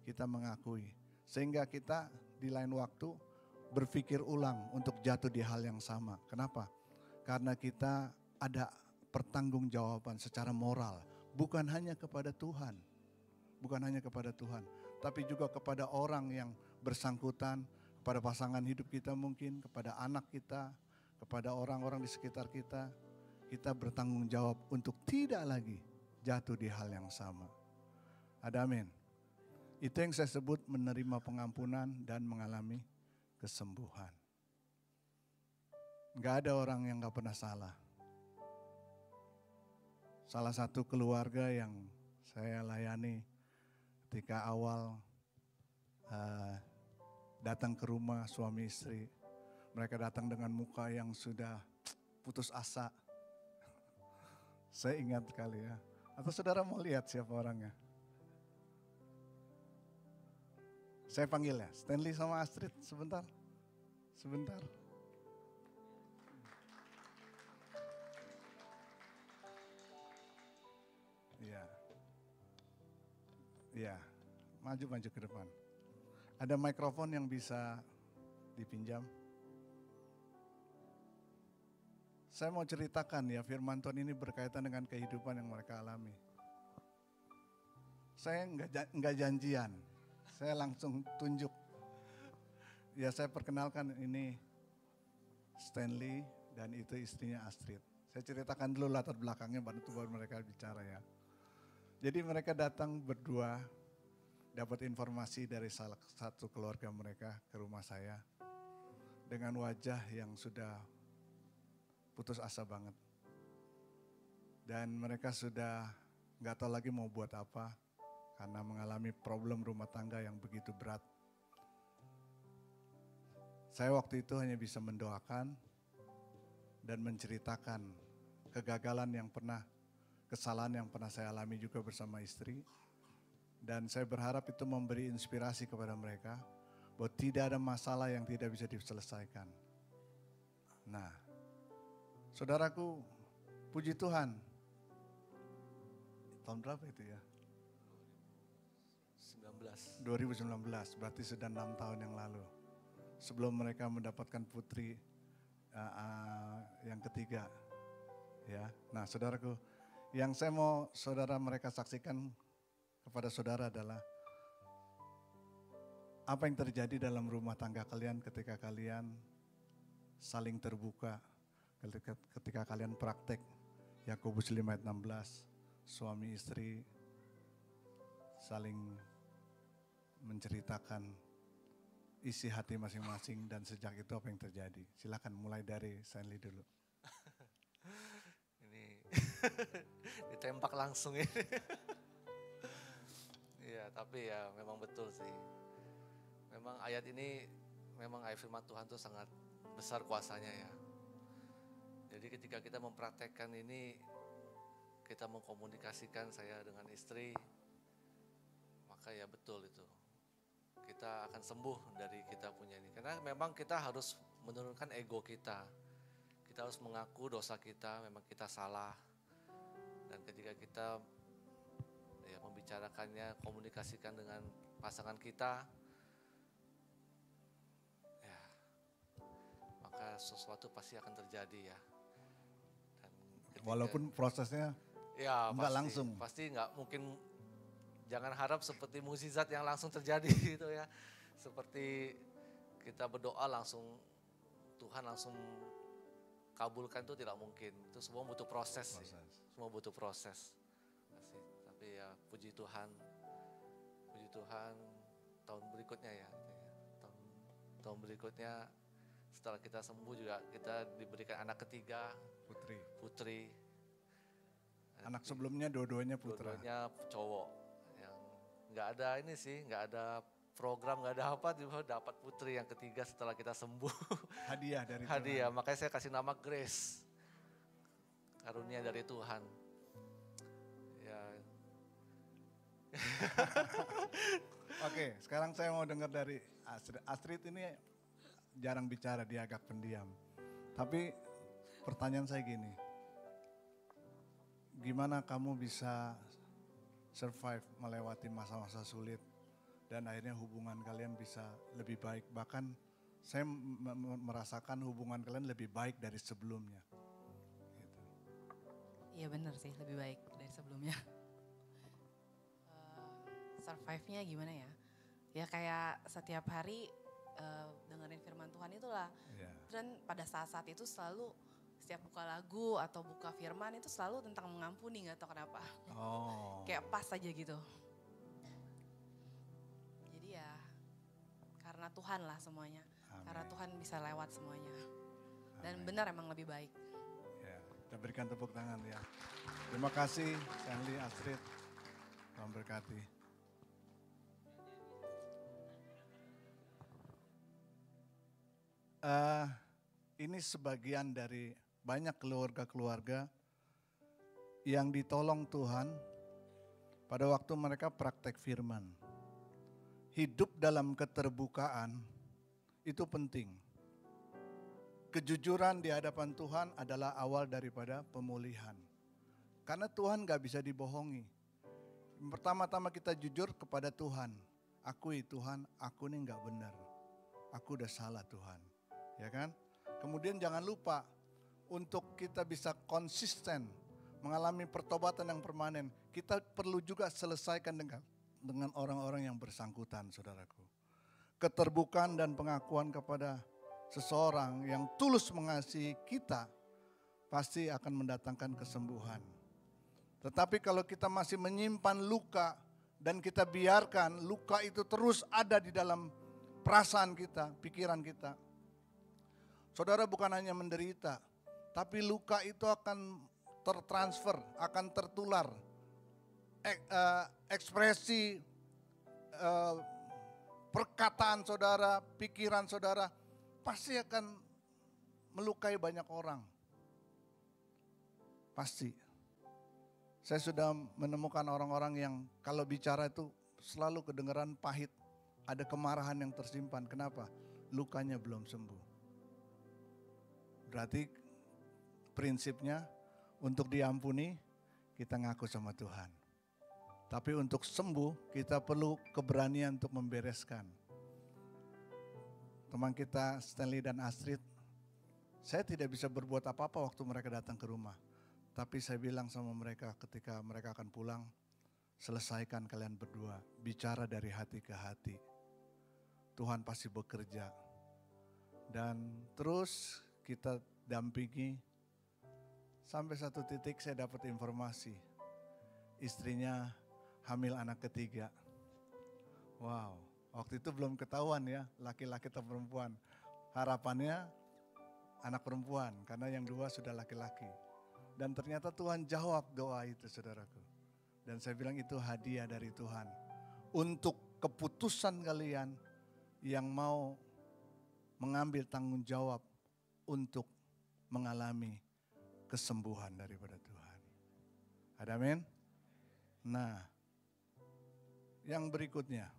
S4: kita mengakui. Sehingga kita di lain waktu berpikir ulang untuk jatuh di hal yang sama. Kenapa? Karena kita ada pertanggungjawaban secara moral. Bukan hanya kepada Tuhan. Bukan hanya kepada Tuhan. Tapi juga kepada orang yang bersangkutan. Kepada pasangan hidup kita mungkin. Kepada anak kita. Kepada orang-orang di sekitar kita. Kita bertanggung jawab untuk tidak lagi jatuh di hal yang sama. Ada amin. Itu yang saya sebut menerima pengampunan dan mengalami kesembuhan. Gak ada orang yang gak pernah salah. Salah satu keluarga yang saya layani ketika awal datang ke rumah suami istri. Mereka datang dengan muka yang sudah putus asa. Saya ingat sekali ya. Atau saudara mau lihat siapa orangnya? Saya panggil ya, Stanley sama Astrid sebentar. Sebentar. Iya. Iya, maju ke depan. Ada mikrofon yang bisa dipinjam. Saya mau ceritakan ya, firman Tuhan ini berkaitan dengan kehidupan yang mereka alami. Saya enggak janjian, saya langsung tunjuk. Ya saya perkenalkan ini Stanley dan itu istrinya Astrid. Saya ceritakan dulu latar belakangnya baru mereka bicara ya. Jadi mereka datang berdua, dapat informasi dari salah satu keluarga mereka ke rumah saya. Dengan wajah yang sudah putus asa banget. Dan mereka sudah gak tahu lagi mau buat apa. Karena mengalami problem rumah tangga yang begitu berat. Saya waktu itu hanya bisa mendoakan dan menceritakan kegagalan yang pernah, kesalahan yang pernah saya alami juga bersama istri. Dan saya berharap itu memberi inspirasi kepada mereka bahwa tidak ada masalah yang tidak bisa diselesaikan. Nah, saudaraku, puji Tuhan. Tahun berapa itu ya? 2019, berarti sudah 6 tahun yang lalu. Sebelum mereka mendapatkan putri yang ketiga. Ya, nah saudaraku, yang saya mau saudara mereka saksikan kepada saudara adalah apa yang terjadi dalam rumah tangga kalian ketika kalian saling terbuka, ketika kalian praktek Yakobus 5 ayat 16, suami istri saling menceritakan isi hati masing-masing dan sejak itu apa yang terjadi. Silakan mulai dari Stanley dulu.
S5: Ini ditembak langsung ini. Iya, tapi ya memang betul sih. Memang ayat ini, memang ayat firman Tuhan itu sangat besar kuasanya ya. Jadi ketika kita mempraktekkan ini, kita mengkomunikasikan saya dengan istri, maka ya betul itu. Kita akan sembuh dari kita punya ini. Karena memang kita harus menurunkan ego kita. Kita harus mengaku dosa kita, memang kita salah. Dan ketika kita ya, membicarakannya, komunikasikan dengan pasangan kita, ya, maka sesuatu pasti akan terjadi ya. Dan ketika,
S4: Walaupun prosesnya
S5: ya,
S4: enggak
S5: pasti,
S4: langsung.
S5: Pasti enggak mungkin, jangan harap seperti mukjizat yang langsung terjadi gitu ya. seperti kita berdoa langsung Tuhan langsung kabulkan itu tidak mungkin. Itu semua butuh proses. Sih. Semua butuh proses. Tapi ya puji Tuhan tahun berikutnya ya. Tahun berikutnya setelah kita sembuh juga kita diberikan anak ketiga, putri.
S4: Anak sebelumnya dua-duanya putra.
S5: Dua-duanya cowok. Yang nggak ada ini sih, nggak ada program, nggak ada apa, tiba dapat putri yang ketiga setelah kita sembuh.
S4: Hadiah dari Tuhan.
S5: Hadiah, makanya saya kasih nama Grace. Karunia dari Tuhan. Ya.
S4: Oke, sekarang saya mau dengar dari Astrid. Astrid ini jarang bicara, dia agak pendiam. Tapi pertanyaan saya gini, gimana kamu bisa survive melewati masa-masa sulit dan akhirnya hubungan kalian bisa lebih baik. Bahkan saya merasakan hubungan kalian lebih baik dari sebelumnya. Gitu.
S6: Iya benar sih, lebih baik dari sebelumnya. Survive-nya gimana ya? Ya kayak setiap hari dengerin firman Tuhan itulah.
S4: Yeah.
S6: Dan pada saat-saat itu selalu setiap buka lagu atau buka firman itu selalu tentang mengampuni, gak tahu kenapa.
S4: Oh.
S6: Kayak pas aja gitu. Jadi ya karena Tuhan lah semuanya.
S4: Amin.
S6: Karena Tuhan bisa lewat semuanya. Dan benar emang lebih baik.
S4: Ya, kita berikan tepuk tangan ya. Terima kasih Stanley, Astrid. Tuhan berkati. Ini sebagian dari banyak keluarga-keluarga yang ditolong Tuhan pada waktu mereka praktek firman. Hidup dalam keterbukaan itu penting. Kejujuran di hadapan Tuhan adalah awal daripada pemulihan. Karena Tuhan gak bisa dibohongi. Pertama-tama kita jujur kepada Tuhan. Akui Tuhan, aku ini gak benar. Aku udah salah Tuhan. Ya kan? Kemudian jangan lupa untuk kita bisa konsisten mengalami pertobatan yang permanen. Kita perlu juga selesaikan dengan orang-orang yang bersangkutan, saudaraku. Keterbukaan dan pengakuan kepada seseorang yang tulus mengasihi kita pasti akan mendatangkan kesembuhan. Tetapi kalau kita masih menyimpan luka dan kita biarkan luka itu terus ada di dalam perasaan kita, pikiran kita. Saudara bukan hanya menderita, tapi luka itu akan tertransfer, akan tertular. Ekspresi, perkataan saudara, pikiran saudara pasti akan melukai banyak orang. Pasti. Saya sudah menemukan orang-orang yang kalau bicara itu selalu kedengaran pahit. Ada kemarahan yang tersimpan. Kenapa? Lukanya belum sembuh. Berarti prinsipnya untuk diampuni kita ngaku sama Tuhan. Tapi untuk sembuh kita perlu keberanian untuk membereskan. Teman kita Stanley dan Astrid, saya tidak bisa berbuat apa-apa waktu mereka datang ke rumah. Tapi saya bilang sama mereka ketika mereka akan pulang, selesaikan kalian berdua, bicara dari hati ke hati. Tuhan pasti bekerja. Dan terus kita dampingi, sampai satu titik saya dapat informasi, istrinya hamil anak ketiga. Wow, waktu itu belum ketahuan ya, laki-laki atau perempuan. Harapannya anak perempuan, karena yang dua sudah laki-laki. Dan ternyata Tuhan jawab doa itu, saudaraku. Dan saya bilang itu hadiah dari Tuhan. Untuk keputusan kalian yang mau mengambil tanggung jawab untuk mengalami kesembuhan daripada Tuhan. Ada amin? Nah, yang berikutnya.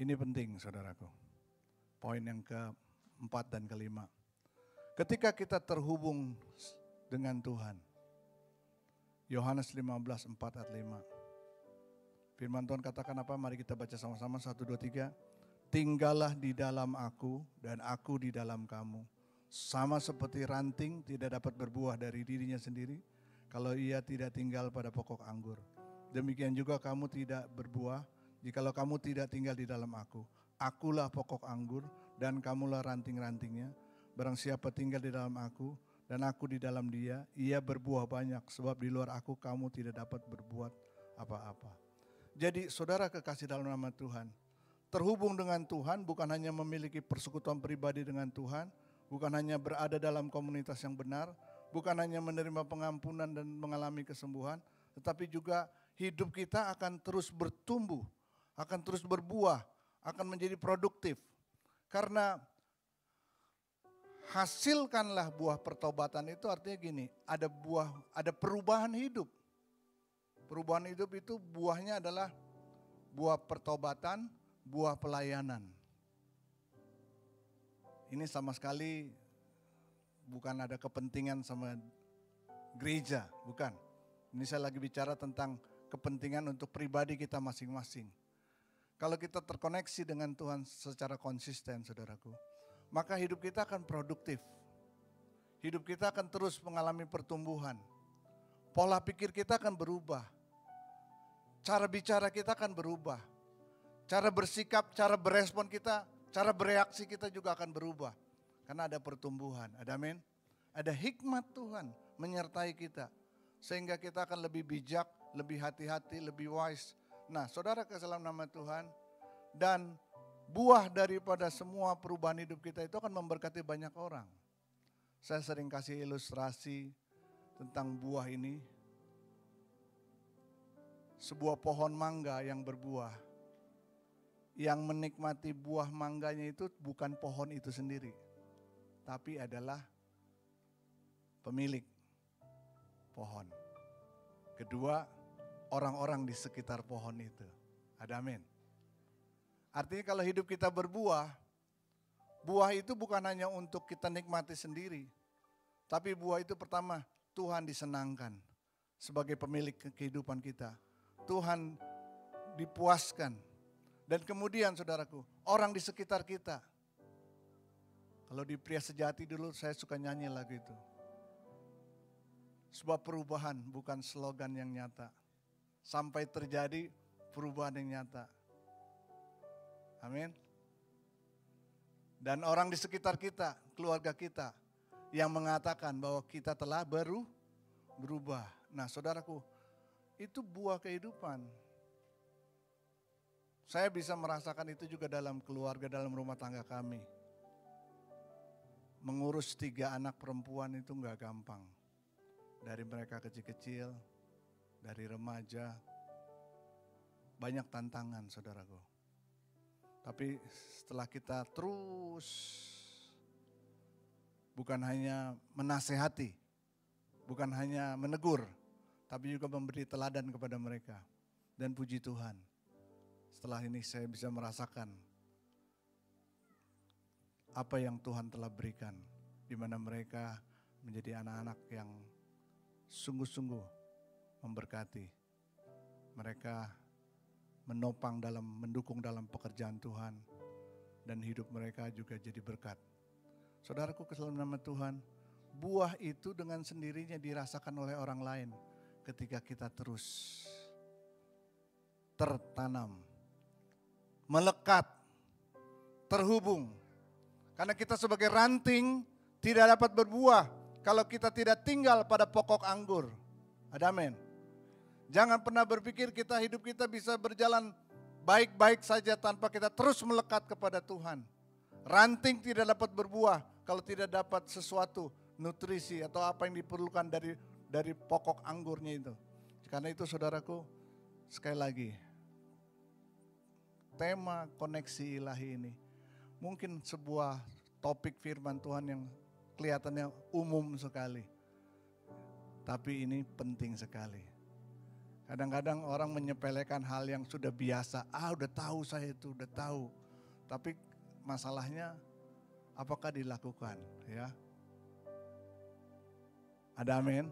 S4: Ini penting saudaraku. Poin yang keempat dan kelima. Ketika kita terhubung dengan Tuhan. Yohanes 15:4 ayat 5. Firman Tuhan katakan apa? Mari kita baca sama-sama 1, 2, 3. Tinggallah di dalam aku dan aku di dalam kamu. Sama seperti ranting tidak dapat berbuah dari dirinya sendiri kalau ia tidak tinggal pada pokok anggur. Demikian juga kamu tidak berbuah jikalau kamu tidak tinggal di dalam aku. Akulah pokok anggur dan kamulah ranting-rantingnya. Barang siapa tinggal di dalam aku dan aku di dalam dia, ia berbuah banyak. Sebab di luar aku kamu tidak dapat berbuat apa-apa. Jadi saudara kekasih dalam nama Tuhan, terhubung dengan Tuhan bukan hanya memiliki persekutuan pribadi dengan Tuhan, bukan hanya berada dalam komunitas yang benar, bukan hanya menerima pengampunan dan mengalami kesembuhan, tetapi juga hidup kita akan terus bertumbuh, akan terus berbuah, akan menjadi produktif. Karena hasilkanlah buah pertobatan itu artinya gini, ada perubahan hidup. Perubahan hidup itu buahnya adalah buah pertobatan, buah pelayanan. Ini sama sekali bukan ada kepentingan sama gereja, bukan. Ini saya lagi bicara tentang kepentingan untuk pribadi kita masing-masing. Kalau kita terkoneksi dengan Tuhan secara konsisten, saudaraku, maka hidup kita akan produktif. Hidup kita akan terus mengalami pertumbuhan. Pola pikir kita akan berubah. Cara bicara kita akan berubah. Cara bersikap, cara berespon kita, cara bereaksi kita juga akan berubah. Karena ada pertumbuhan, ada amin. Ada hikmat Tuhan menyertai kita. Sehingga kita akan lebih bijak, lebih hati-hati, lebih wise. Nah, saudara kesalam nama Tuhan, dan buah daripada semua perubahan hidup kita itu akan memberkati banyak orang. Saya sering kasih ilustrasi tentang buah ini. Sebuah pohon mangga yang berbuah. Yang menikmati buah mangganya itu bukan pohon itu sendiri, tapi adalah pemilik pohon. Kedua, orang-orang di sekitar pohon itu. Ada amin. Artinya kalau hidup kita berbuah, buah itu bukan hanya untuk kita nikmati sendiri. Tapi buah itu pertama, Tuhan disenangkan sebagai pemilik kehidupan kita. Tuhan dipuaskan. Dan kemudian saudaraku, orang di sekitar kita. Kalau di Pria Sejati dulu saya suka nyanyi lagu itu. Sebuah perubahan bukan slogan yang nyata. Sampai terjadi perubahan yang nyata. Amin. Dan orang di sekitar kita, keluarga kita, yang mengatakan bahwa kita telah berubah. Nah saudaraku, itu buah kehidupan. Saya bisa merasakan itu juga dalam keluarga, dalam rumah tangga kami. Mengurus 3 anak perempuan itu enggak gampang. Dari mereka kecil-kecil, dari remaja, banyak tantangan saudaraku. Tapi setelah kita terus bukan hanya menasehati, bukan hanya menegur, tapi juga memberi teladan kepada mereka. Dan puji Tuhan, setelah ini saya bisa merasakan apa yang Tuhan telah berikan, di mana mereka menjadi anak-anak yang sungguh-sungguh memberkati. Mereka menopang mendukung dalam pekerjaan Tuhan, dan hidup mereka juga jadi berkat. Saudaraku kesalam nama Tuhan, buah itu dengan sendirinya dirasakan oleh orang lain ketika kita terus tertanam, melekat, terhubung. Karena kita sebagai ranting tidak dapat berbuah kalau kita tidak tinggal pada pokok anggur. Ada amin. Jangan pernah berpikir hidup kita bisa berjalan baik-baik saja tanpa kita terus melekat kepada Tuhan. Ranting tidak dapat berbuah kalau tidak dapat sesuatu, nutrisi atau apa yang diperlukan dari pokok anggurnya itu. Karena itu saudaraku, sekali lagi, tema koneksi ilahi ini mungkin sebuah topik firman Tuhan yang kelihatannya umum sekali. Tapi ini penting sekali. Kadang-kadang orang menyepelekan hal yang sudah biasa. Udah tahu saya itu, udah tahu. Tapi masalahnya apakah dilakukan, ya? Ada amin.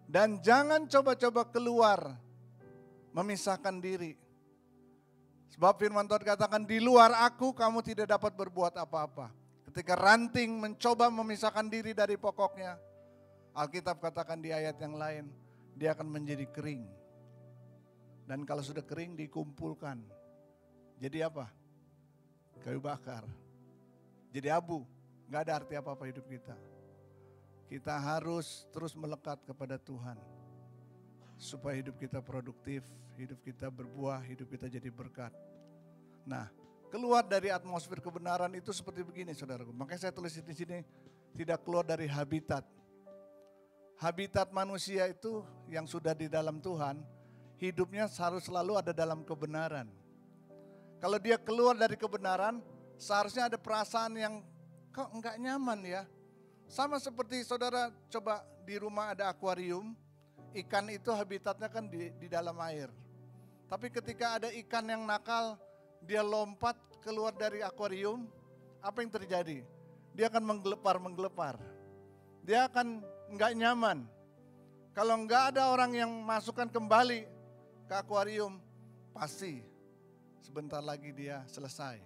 S4: Dan jangan coba-coba keluar, memisahkan diri. Sebab firman Tuhan katakan, di luar aku kamu tidak dapat berbuat apa-apa. Ketika ranting mencoba memisahkan diri dari pokoknya, Alkitab katakan di ayat yang lain, dia akan menjadi kering. Dan kalau sudah kering dikumpulkan. Jadi apa? Kayu bakar. Jadi abu. Nggak ada arti apa-apa hidup kita. Kita harus terus melekat kepada Tuhan. Supaya hidup kita produktif, hidup kita berbuah, hidup kita jadi berkat. Nah, keluar dari atmosfer kebenaran itu seperti begini, saudaraku. Makanya saya tulis di sini, tidak keluar dari habitat. Habitat manusia itu yang sudah di dalam Tuhan, hidupnya harus selalu ada dalam kebenaran. Kalau dia keluar dari kebenaran, seharusnya ada perasaan yang kok enggak nyaman ya. Sama seperti saudara coba di rumah ada akuarium, ikan itu habitatnya kan di dalam air. Tapi ketika ada ikan yang nakal, dia lompat keluar dari akuarium, apa yang terjadi? Dia akan menggelepar. Dia akan enggak nyaman. Kalau enggak ada orang yang masukkan kembali ke akuarium, pasti sebentar lagi dia selesai.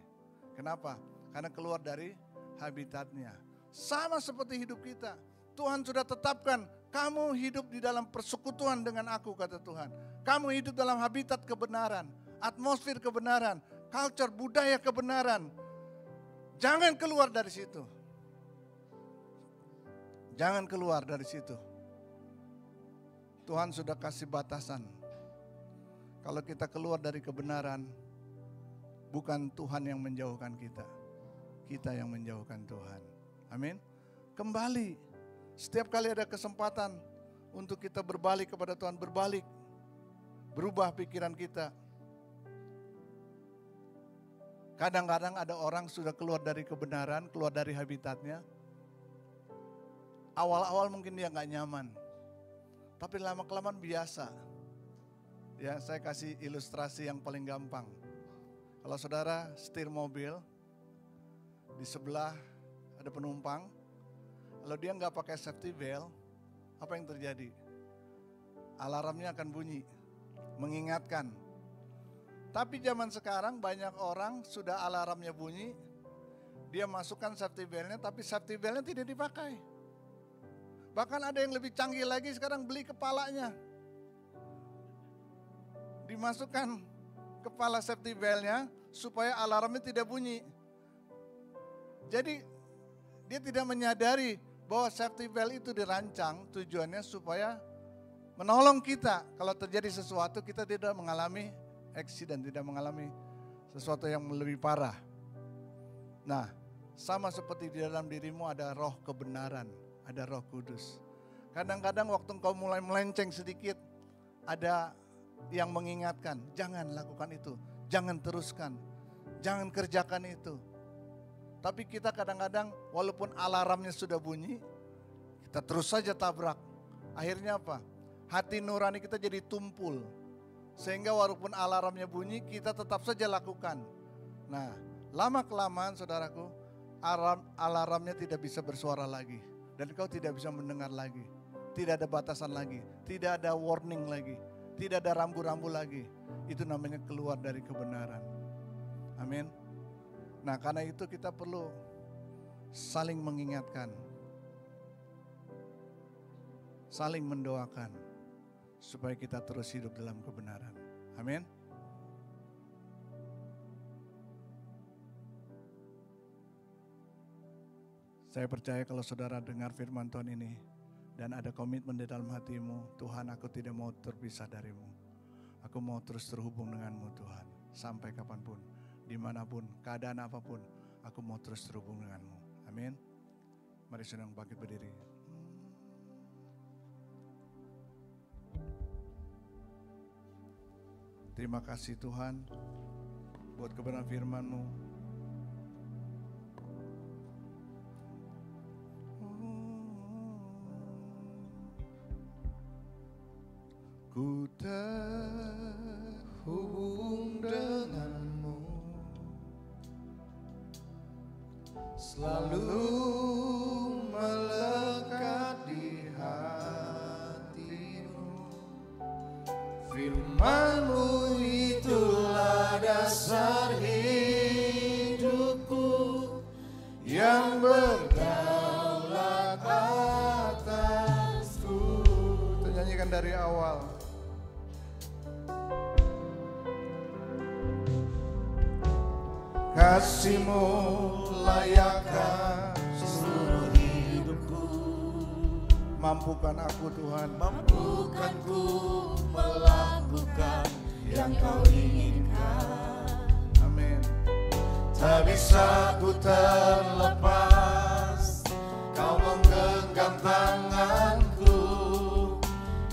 S4: Kenapa? Karena keluar dari habitatnya. Sama seperti hidup kita. Tuhan sudah tetapkan, kamu hidup di dalam persekutuan dengan aku, kata Tuhan. Kamu hidup dalam habitat kebenaran, atmosfer kebenaran, culture, budaya kebenaran. Jangan keluar dari situ. Jangan keluar dari situ. Tuhan sudah kasih batasan. Kalau kita keluar dari kebenaran, bukan Tuhan yang menjauhkan kita. Kita yang menjauhkan Tuhan. Amin. Kembali. Setiap kali ada kesempatan untuk kita berbalik kepada Tuhan, berbalik. Berubah pikiran kita. Kadang-kadang ada orang sudah keluar dari kebenaran, keluar dari habitatnya. Awal-awal mungkin dia nggak nyaman. Tapi lama-kelamaan biasa. Ya, saya kasih ilustrasi yang paling gampang. Kalau saudara setir mobil, di sebelah ada penumpang, kalau dia nggak pakai safety belt, apa yang terjadi? Alarmnya akan bunyi, mengingatkan. Tapi zaman sekarang banyak orang sudah alarmnya bunyi, dia masukkan safety beltnya, tapi safety beltnya tidak dipakai. Bahkan ada yang lebih canggih lagi sekarang, beli kepalanya. Dimasukkan kepala safety beltnya supaya alarmnya tidak bunyi. Jadi dia tidak menyadari bahwa safety belt itu dirancang tujuannya supaya menolong kita. Kalau terjadi sesuatu kita tidak mengalami accident, tidak mengalami sesuatu yang lebih parah. Nah, sama seperti di dalam dirimu ada roh kebenaran, ada Roh Kudus. Kadang-kadang waktu engkau mulai melenceng sedikit, ada yang mengingatkan, jangan lakukan itu, jangan teruskan, jangan kerjakan itu. Tapi kita kadang-kadang walaupun alarmnya sudah bunyi, kita terus saja tabrak. Akhirnya apa? Hati nurani kita jadi tumpul. Sehingga walaupun alarmnya bunyi, kita tetap saja lakukan. Nah, lama-kelamaan saudaraku, alarmnya tidak bisa bersuara lagi. Dan kau tidak bisa mendengar lagi. Tidak ada batasan lagi. Tidak ada warning lagi. Tidak ada rambu-rambu lagi. Itu namanya keluar dari kebenaran. Amin. Nah, karena itu kita perlu saling mengingatkan. Saling mendoakan. Supaya kita terus hidup dalam kebenaran. Amin. Saya percaya kalau saudara dengar firman Tuhan ini dan ada komitmen di dalam hatimu, Tuhan, aku tidak mau terpisah darimu. Aku mau terus terhubung denganmu Tuhan. Sampai kapanpun, dimanapun, keadaan apapun, aku mau terus terhubung denganmu. Amin. Mari sedang bangkit berdiri. Terima kasih Tuhan buat kebenaran firman-Mu. Ku terhubung denganmu, selalu melekat di hatimu. Firman-Mu itulah dasar hidupku yang berdaulat atasku. Kita nyanyikan dari awal. kasih-Mu layakkan seluruh hidupku. Mampukan aku Tuhan,
S1: Mampukan ku melakukan yang Kau inginkan.
S4: amin.
S3: Tak bisa ku terlepas, Kau menggenggam tanganku,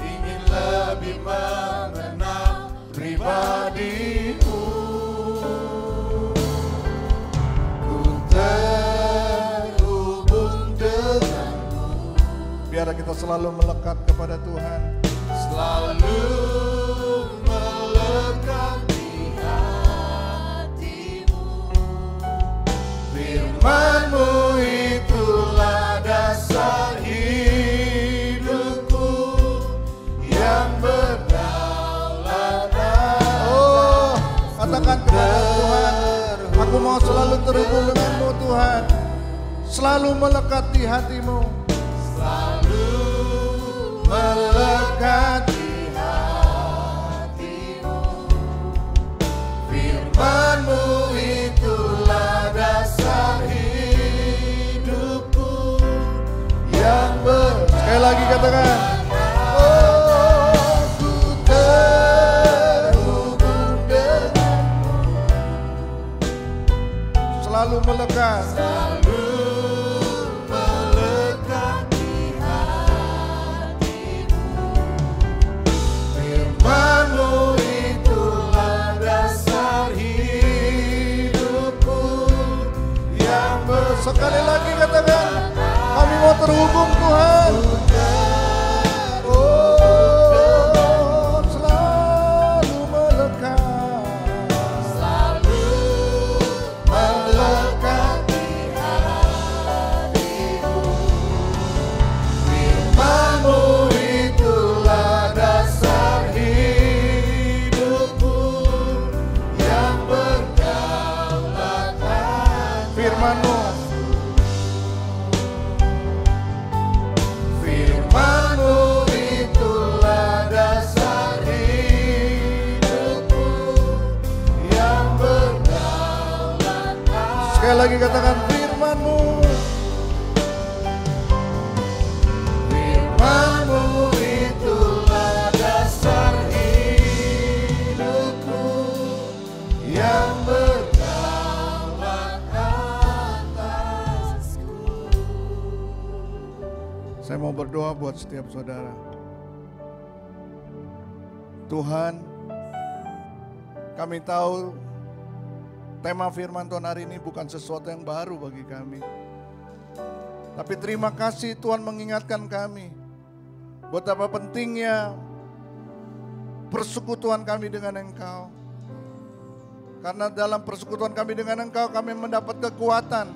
S3: ingin lebih mengenal pribadi-Mu. Ku terhubung denganmu,
S4: Biar kita selalu melekat kepada Tuhan.
S3: selalu melekat di hatimu. Firman-Mu itulah dasar hidupku yang berdaulat.
S4: Oh, katakan kepada Tuhan, aku mau selalu terhubung denganmu Tuhan, selalu melekat di hatimu.
S3: Selalu melekat di hatimu. Firman-Mu itulah dasar hidupku yang
S4: Sekali lagi katakan,
S3: oh, ku terhubung denganmu,
S4: selalu melekat.
S3: selalu melekat di hatimu. Firman-Mu itulah dasar hidupku yang
S4: Sekali lagi katakan, kami mau terhubung Tuhan. Oh, selalu melekat.
S3: selalu melekat di hatimu. Firman-Mu itulah dasar hidupku yang berdaulat atas.
S4: Firman-Mu,
S3: Firman-Mu itulah dasar hidupku yang berdaulat atas.
S4: sekali lagi katakan firman-Mu.
S3: Firman-Mu itulah dasar hidupku yang berdaulat atasku.
S4: Saya mau berdoa buat setiap saudara. Tuhan, kami tahu tema firman Tuhan hari ini bukan sesuatu yang baru bagi kami. Tapi terima kasih Tuhan mengingatkan kami betapa pentingnya persekutuan kami dengan Engkau. Karena dalam persekutuan kami dengan Engkau kami mendapat kekuatan.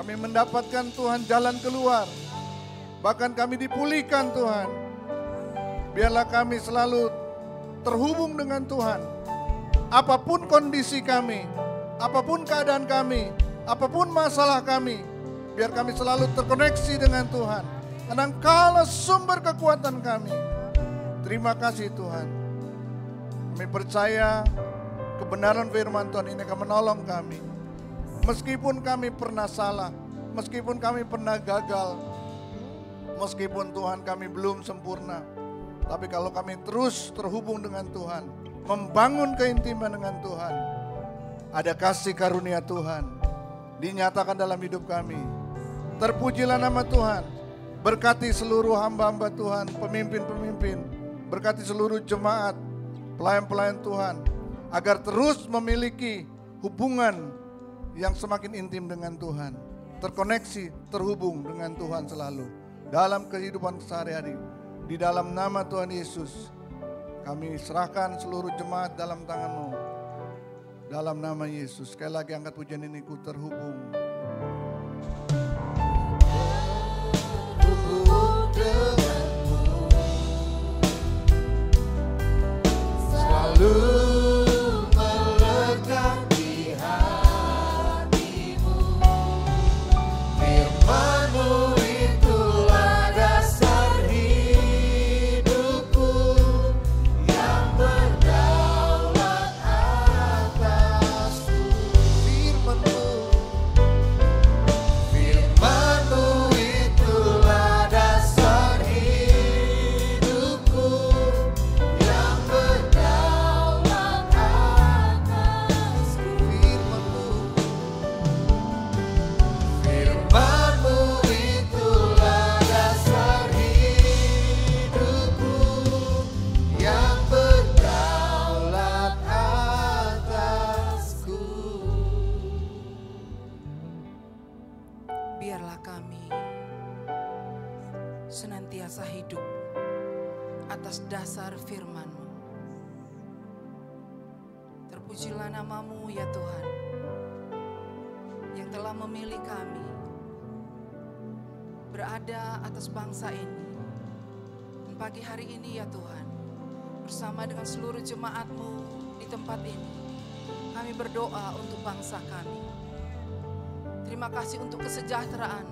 S4: Kami mendapatkan Tuhan jalan keluar. Bahkan kami dipulihkan Tuhan. Biarlah kami selalu terhubung dengan Tuhan. Apapun kondisi kami, apapun keadaan kami, apapun masalah kami, biar kami selalu terkoneksi dengan Tuhan. Karena Engkaulah sumber kekuatan kami. Terima kasih Tuhan. Kami percaya kebenaran firman Tuhan ini akan menolong kami. Meskipun kami pernah salah, meskipun kami pernah gagal, meskipun Tuhan kami belum sempurna, tapi kalau kami terus terhubung dengan Tuhan, membangun keintiman dengan Tuhan, ada kasih karunia Tuhan dinyatakan dalam hidup kami. Terpujilah nama Tuhan. Berkati seluruh hamba-hamba Tuhan, pemimpin-pemimpin, berkati seluruh jemaat, pelayan-pelayan Tuhan, agar terus memiliki hubungan yang semakin intim dengan Tuhan, terkoneksi, terhubung dengan Tuhan selalu dalam kehidupan sehari-hari. Di dalam nama Tuhan Yesus, kami serahkan seluruh jemaat dalam tangan-Mu. Dalam nama Yesus, sekali lagi angkat pujian ini, ku terhubung.
S3: Terhubung denganmu, selalu melekat di hatimu. Firman-Mu itulah dasar hidupku yang berdaulat atasku.
S7: senantiasa hidup atas dasar firman-Mu. Terpujilah nama-Mu ya Tuhan, yang telah memilih kami berada atas bangsa ini. Dan pagi hari ini ya Tuhan, bersama dengan seluruh jemaat-Mu di tempat ini, kami berdoa untuk bangsa kami. Terima kasih untuk kesejahteraan,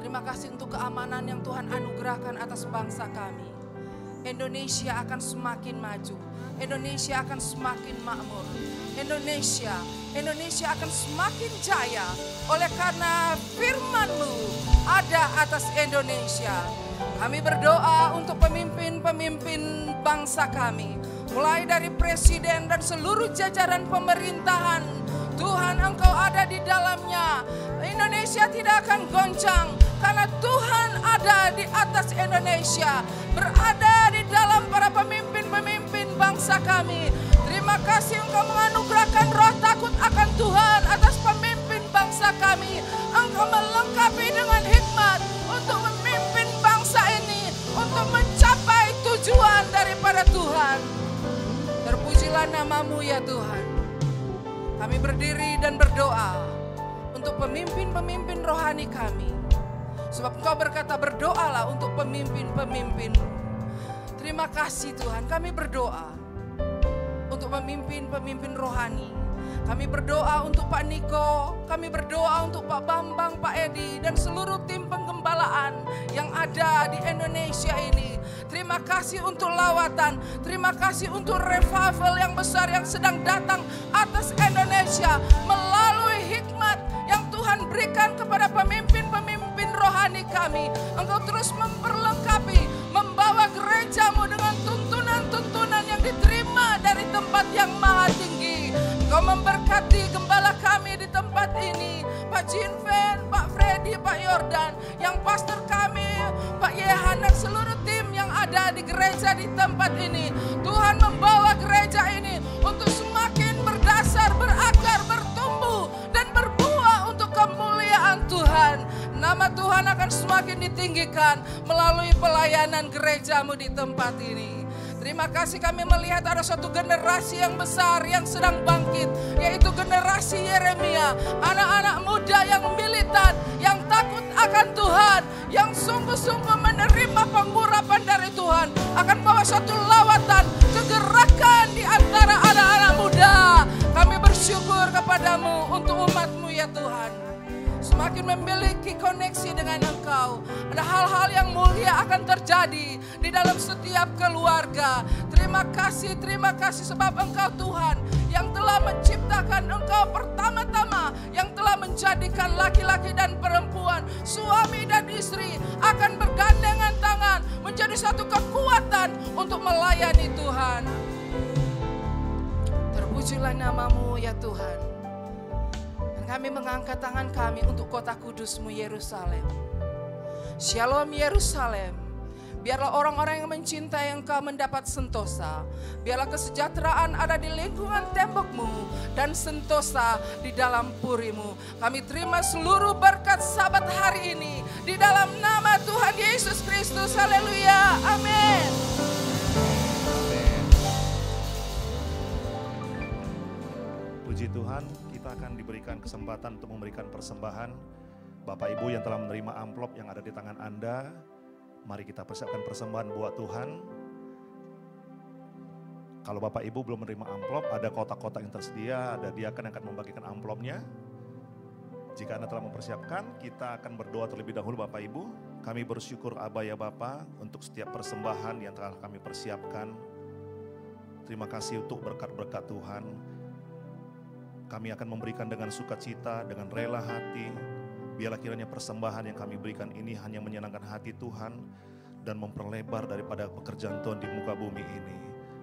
S7: terima kasih untuk keamanan yang Tuhan anugerahkan atas bangsa kami. Indonesia akan semakin maju, Indonesia akan semakin makmur, Indonesia akan semakin jaya oleh karena firman-Mu ada atas Indonesia. Kami berdoa untuk pemimpin-pemimpin bangsa kami, mulai dari presiden dan seluruh jajaran pemerintahan. Tuhan, Engkau ada di dalamnya. Indonesia tidak akan goncang karena Tuhan ada di atas Indonesia, berada di dalam para pemimpin-pemimpin bangsa kami. Terima kasih Engkau menganugerahkan roh takut akan Tuhan atas pemimpin bangsa kami. Engkau melengkapi dengan hikmat untuk memimpin bangsa ini, untuk mencapai tujuan daripada Tuhan. Terpujilah nama-Mu ya Tuhan. Kami berdiri dan berdoa untuk pemimpin-pemimpin rohani kami. Sebab Engkau berkata berdoalah untuk pemimpin-pemimpin-Mu. Terima kasih Tuhan, kami berdoa untuk pemimpin-pemimpin rohani. Kami berdoa untuk Pak Niko, kami berdoa untuk Pak Bambang, Pak Edi, dan seluruh tim penggembalaan yang ada di Indonesia ini. Terima kasih untuk lawatan, terima kasih untuk revival yang besar yang sedang datang atas Indonesia melalui hikmat yang Tuhan berikan kepada pemimpin-pemimpin rohani kami. Engkau terus memperlengkapi, membawa gereja-Mu dengan tuntunan-tuntunan yang diterima dari tempat yang maha tinggi. Engkau memberkati gembala kami di tempat ini, Pak Jinven, Pak Freddy, Pak Yordan, yang pastor kami, Pak Yehan, dan seluruh tim yang ada di gereja di tempat ini. Tuhan membawa gereja ini untuk semakin berdasar, berakar, bertumbuh, dan berbuah untuk kemuliaan Tuhan. Nama Tuhan akan semakin ditinggikan melalui pelayanan gereja-Mu di tempat ini. Terima kasih kami melihat ada suatu generasi yang besar yang sedang bangkit, yaitu generasi Yeremia. Anak-anak muda yang militan, yang takut akan Tuhan, yang sungguh-sungguh menerima pengurapan dari Tuhan, akan bawa suatu lawatan, kegerakan di antara anak-anak muda. Kami bersyukur kepadamu untuk umat-Mu ya Tuhan. Semakin memiliki koneksi dengan Engkau, ada hal-hal yang mulia akan terjadi di dalam setiap keluarga. Terima kasih sebab Engkau Tuhan yang telah menciptakan, Engkau pertama-tama yang telah menjadikan laki-laki dan perempuan, suami dan istri akan bergandengan tangan menjadi satu kekuatan untuk melayani Tuhan. Terpujilah nama-Mu ya Tuhan. Kami mengangkat tangan kami untuk kota kudus-Mu Yerusalem. Shalom Yerusalem. Biarlah orang-orang yang mencintai Engkau mendapat sentosa. Biarlah kesejahteraan ada di lingkungan tembok-Mu dan sentosa di dalam puri-Mu. Kami terima seluruh berkat Sabat hari ini di dalam nama Tuhan Yesus Kristus. Haleluya. Amin.
S2: Puji Tuhan, kita akan diberikan kesempatan untuk memberikan persembahan. Bapak Ibu yang telah menerima amplop yang ada di tangan Anda, mari kita persiapkan persembahan buat Tuhan. Kalau Bapak Ibu belum menerima amplop, ada kotak-kotak yang tersedia, ada diakan yang akan membagikan amplopnya. Jika Anda telah mempersiapkan, kita akan berdoa terlebih dahulu Bapak Ibu. Kami bersyukur Aba ya Bapa untuk setiap persembahan yang telah kami persiapkan. Terima kasih untuk berkat-berkat Tuhan. Kami akan memberikan dengan sukacita, dengan rela hati. Biarlah kiranya persembahan yang kami berikan ini hanya menyenangkan hati Tuhan dan memperlebar daripada pekerjaan Tuhan di muka bumi ini.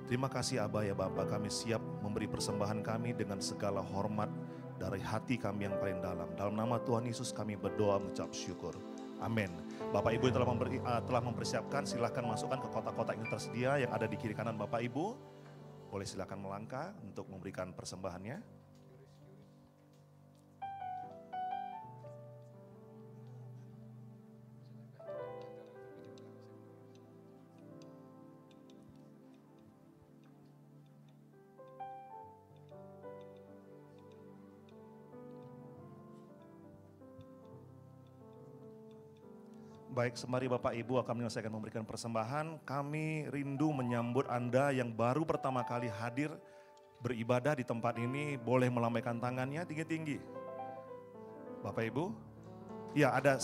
S2: Terima kasih Aba ya Bapa, kami siap memberi persembahan kami dengan segala hormat dari hati kami yang paling dalam. Dalam nama Tuhan Yesus kami berdoa mengucap syukur. Amin. Bapak Ibu yang telah mempersiapkan, silahkan masukkan ke kotak-kotak yang tersedia yang ada di kiri kanan Bapak Ibu. Boleh silahkan melangkah untuk memberikan persembahannya. Baik, semari Bapak Ibu akan menyelesaikan memberikan persembahan. Kami rindu menyambut Anda yang baru pertama kali hadir beribadah di tempat ini. Boleh melambaikan tangannya tinggi-tinggi. Bapak Ibu. Ya, ada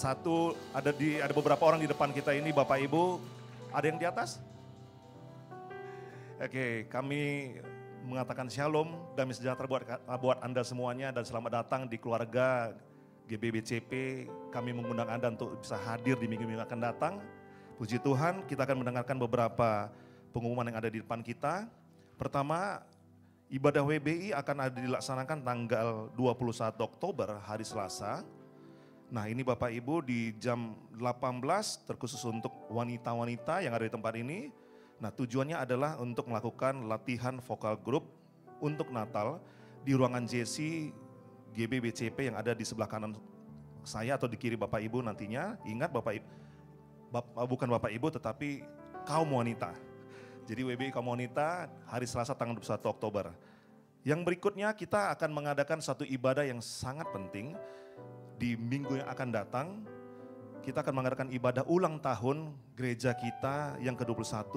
S2: beberapa orang di depan kita ini, Bapak Ibu. Ada yang di atas? Oke, kami mengatakan shalom, damai sejahtera buat Anda semuanya dan selamat datang di keluarga GBBCP. Kami mengundang Anda untuk bisa hadir di minggu-minggu akan datang. Puji Tuhan, kita akan mendengarkan beberapa pengumuman yang ada di depan kita. Pertama, ibadah WBI akan dilaksanakan tanggal 21 Oktober hari Selasa. Nah, ini Bapak Ibu di jam 18 terkhusus untuk wanita-wanita yang ada di tempat ini. Nah, tujuannya adalah untuk melakukan latihan vokal grup untuk Natal di ruangan JC GBBCP yang ada di sebelah kanan saya atau di kiri Bapak Ibu nantinya. Ingat bukan Bapak Ibu tetapi kaum wanita. Jadi WBI kaum wanita hari Selasa tanggal 21 Oktober. Yang berikutnya kita akan mengadakan satu ibadah yang sangat penting di minggu yang akan datang. Kita akan mengadakan ibadah ulang tahun gereja kita yang ke-21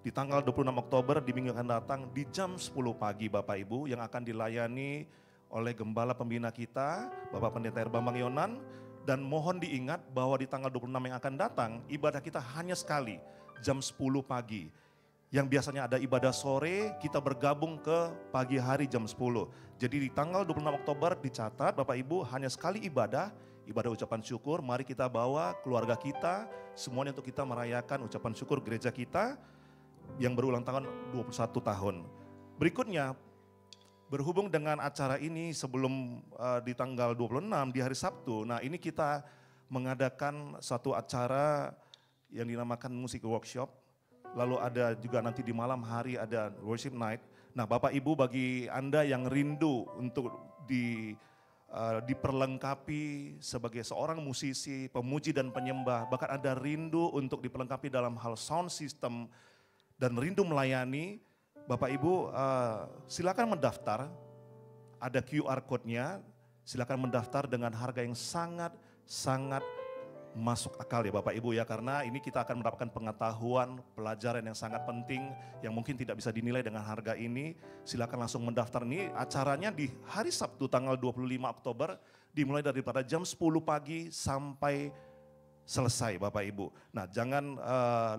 S2: di tanggal 26 Oktober di minggu yang akan datang di jam 10 pagi Bapak Ibu yang akan dilayani oleh Gembala Pembina kita, Bapak Pendeta Bambang Yonan. Dan mohon diingat bahwa di tanggal 26 yang akan datang, ibadah kita hanya sekali, jam 10 pagi. Yang biasanya ada ibadah sore, kita bergabung ke pagi hari jam 10. Jadi di tanggal 26 Oktober dicatat Bapak Ibu hanya sekali ibadah ucapan syukur. Mari kita bawa keluarga kita, semuanya untuk kita merayakan ucapan syukur gereja kita yang berulang tahun 21 tahun. Berikutnya, berhubung dengan acara ini sebelum di tanggal 26 di hari Sabtu, nah ini kita mengadakan satu acara yang dinamakan musik workshop. Lalu ada juga nanti di malam hari ada worship night. Nah Bapak Ibu bagi Anda yang rindu untuk diperlengkapi sebagai seorang musisi, pemuji dan penyembah, bahkan ada rindu untuk diperlengkapi dalam hal sound system dan rindu melayani, Bapak Ibu silakan mendaftar, ada QR code-nya, silakan mendaftar dengan harga yang sangat masuk akal ya Bapak Ibu ya, karena ini kita akan mendapatkan pengetahuan, pelajaran yang sangat penting yang mungkin tidak bisa dinilai dengan harga ini. Silakan langsung mendaftar. Ini acaranya di hari Sabtu tanggal 25 Oktober dimulai daripada jam 10 pagi sampai selesai Bapak Ibu. Nah jangan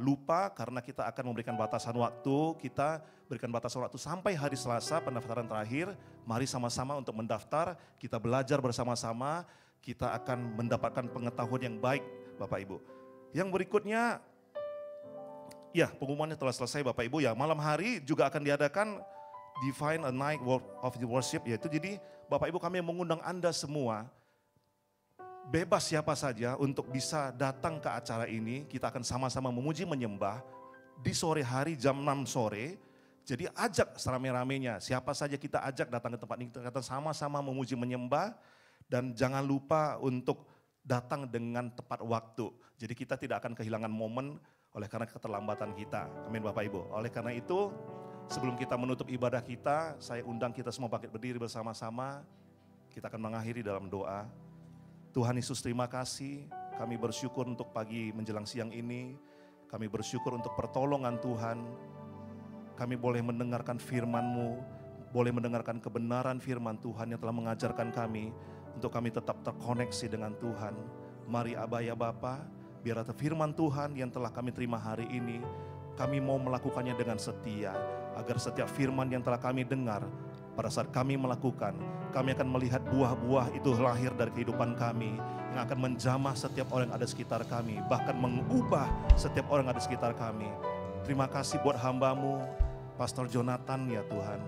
S2: lupa karena kita akan memberikan batasan waktu, kita berikan batasan waktu sampai hari Selasa pendaftaran terakhir. Mari sama-sama untuk mendaftar, kita belajar bersama-sama, kita akan mendapatkan pengetahuan yang baik Bapak Ibu. Yang berikutnya, ya pengumumannya telah selesai Bapak Ibu ya. Malam hari juga akan diadakan Divine a Night of the Worship, yaitu jadi Bapak Ibu kami mengundang Anda semua, bebas siapa saja untuk bisa datang ke acara ini. Kita akan sama-sama memuji menyembah di sore hari jam 6 sore. Jadi ajak serame-ramenya, siapa saja kita ajak datang ke tempat ini, kita sama-sama memuji menyembah. Dan jangan lupa untuk datang dengan tepat waktu. Jadi kita tidak akan kehilangan momen oleh karena keterlambatan kita. Amin Bapak Ibu. Oleh karena itu sebelum kita menutup ibadah kita, saya undang kita semua bangkit berdiri bersama-sama. Kita akan mengakhiri dalam doa. Tuhan Yesus terima kasih, kami bersyukur untuk pagi menjelang siang ini. Kami bersyukur untuk pertolongan Tuhan. Kami boleh mendengarkan firman-Mu, boleh mendengarkan kebenaran firman Tuhan yang telah mengajarkan kami untuk kami tetap terkoneksi dengan Tuhan. Mari Aba ya Bapa, biar firman Tuhan yang telah kami terima hari ini, kami mau melakukannya dengan setia, agar setiap firman yang telah kami dengar, pada saat kami melakukan, kami akan melihat buah-buah itu lahir dari kehidupan kami, yang akan menjamah setiap orang yang ada di sekitar kami, bahkan mengubah setiap orang yang ada di sekitar kami. Terima kasih buat hamba-Mu, Pastor Jonathan ya Tuhan.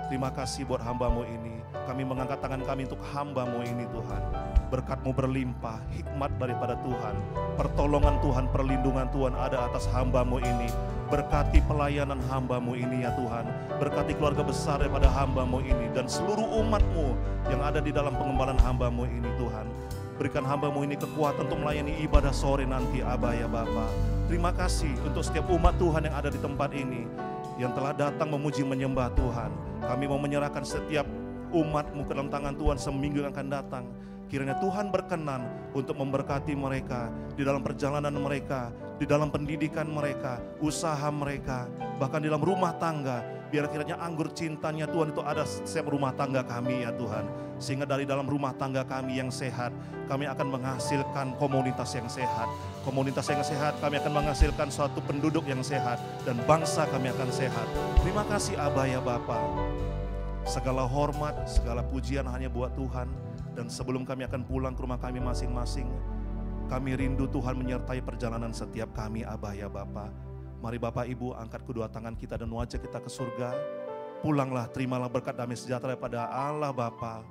S2: Terima kasih buat hamba-Mu ini. Kami mengangkat tangan kami untuk hamba-Mu ini Tuhan. Berkat-Mu berlimpah, hikmat daripada Tuhan. Pertolongan Tuhan, perlindungan Tuhan ada atas hamba-Mu ini. Berkati pelayanan hamba-Mu ini ya Tuhan. Berkati keluarga besar daripada hamba-Mu ini. Dan seluruh umat-Mu yang ada di dalam pengembalaan hamba-Mu ini Tuhan. Berikan hamba-Mu ini kekuatan untuk melayani ibadah sore nanti Aba ya Bapa. Terima kasih untuk setiap umat Tuhan yang ada di tempat ini, yang telah datang memuji menyembah Tuhan. Kami mau menyerahkan setiap umat-Mu ke dalam tangan Tuhan seminggu yang akan datang. Kiranya Tuhan berkenan untuk memberkati mereka di dalam perjalanan mereka, di dalam pendidikan mereka, usaha mereka, bahkan di dalam rumah tangga. Biar kiranya anggur cintanya Tuhan itu ada setiap rumah tangga kami ya Tuhan. Sehingga dari dalam rumah tangga kami yang sehat, kami akan menghasilkan komunitas yang sehat. Komunitas yang sehat, kami akan menghasilkan suatu penduduk yang sehat. Dan bangsa kami akan sehat. Terima kasih Abah ya Bapa. Segala hormat, segala pujian hanya buat Tuhan. Dan sebelum kami akan pulang ke rumah kami masing-masing, kami rindu Tuhan menyertai perjalanan setiap kami Abah ya Bapa. Mari Bapak Ibu angkat kedua tangan kita dan wajah kita ke surga. Pulanglah, terimalah berkat damai sejahtera pada Allah Bapa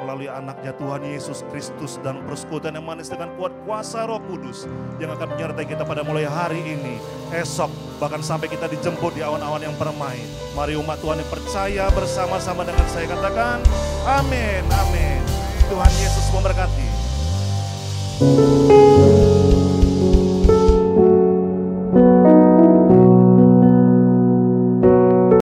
S2: melalui anaknya Tuhan Yesus Kristus dan persekutuan yang manis dengan kuat kuasa Roh Kudus yang akan menyertai kita pada mulai hari ini, esok, bahkan sampai kita dijemput di awan-awan yang permai. Mari umat Tuhan yang percaya bersama-sama dengan saya katakan amin, amin. Tuhan Yesus memberkati.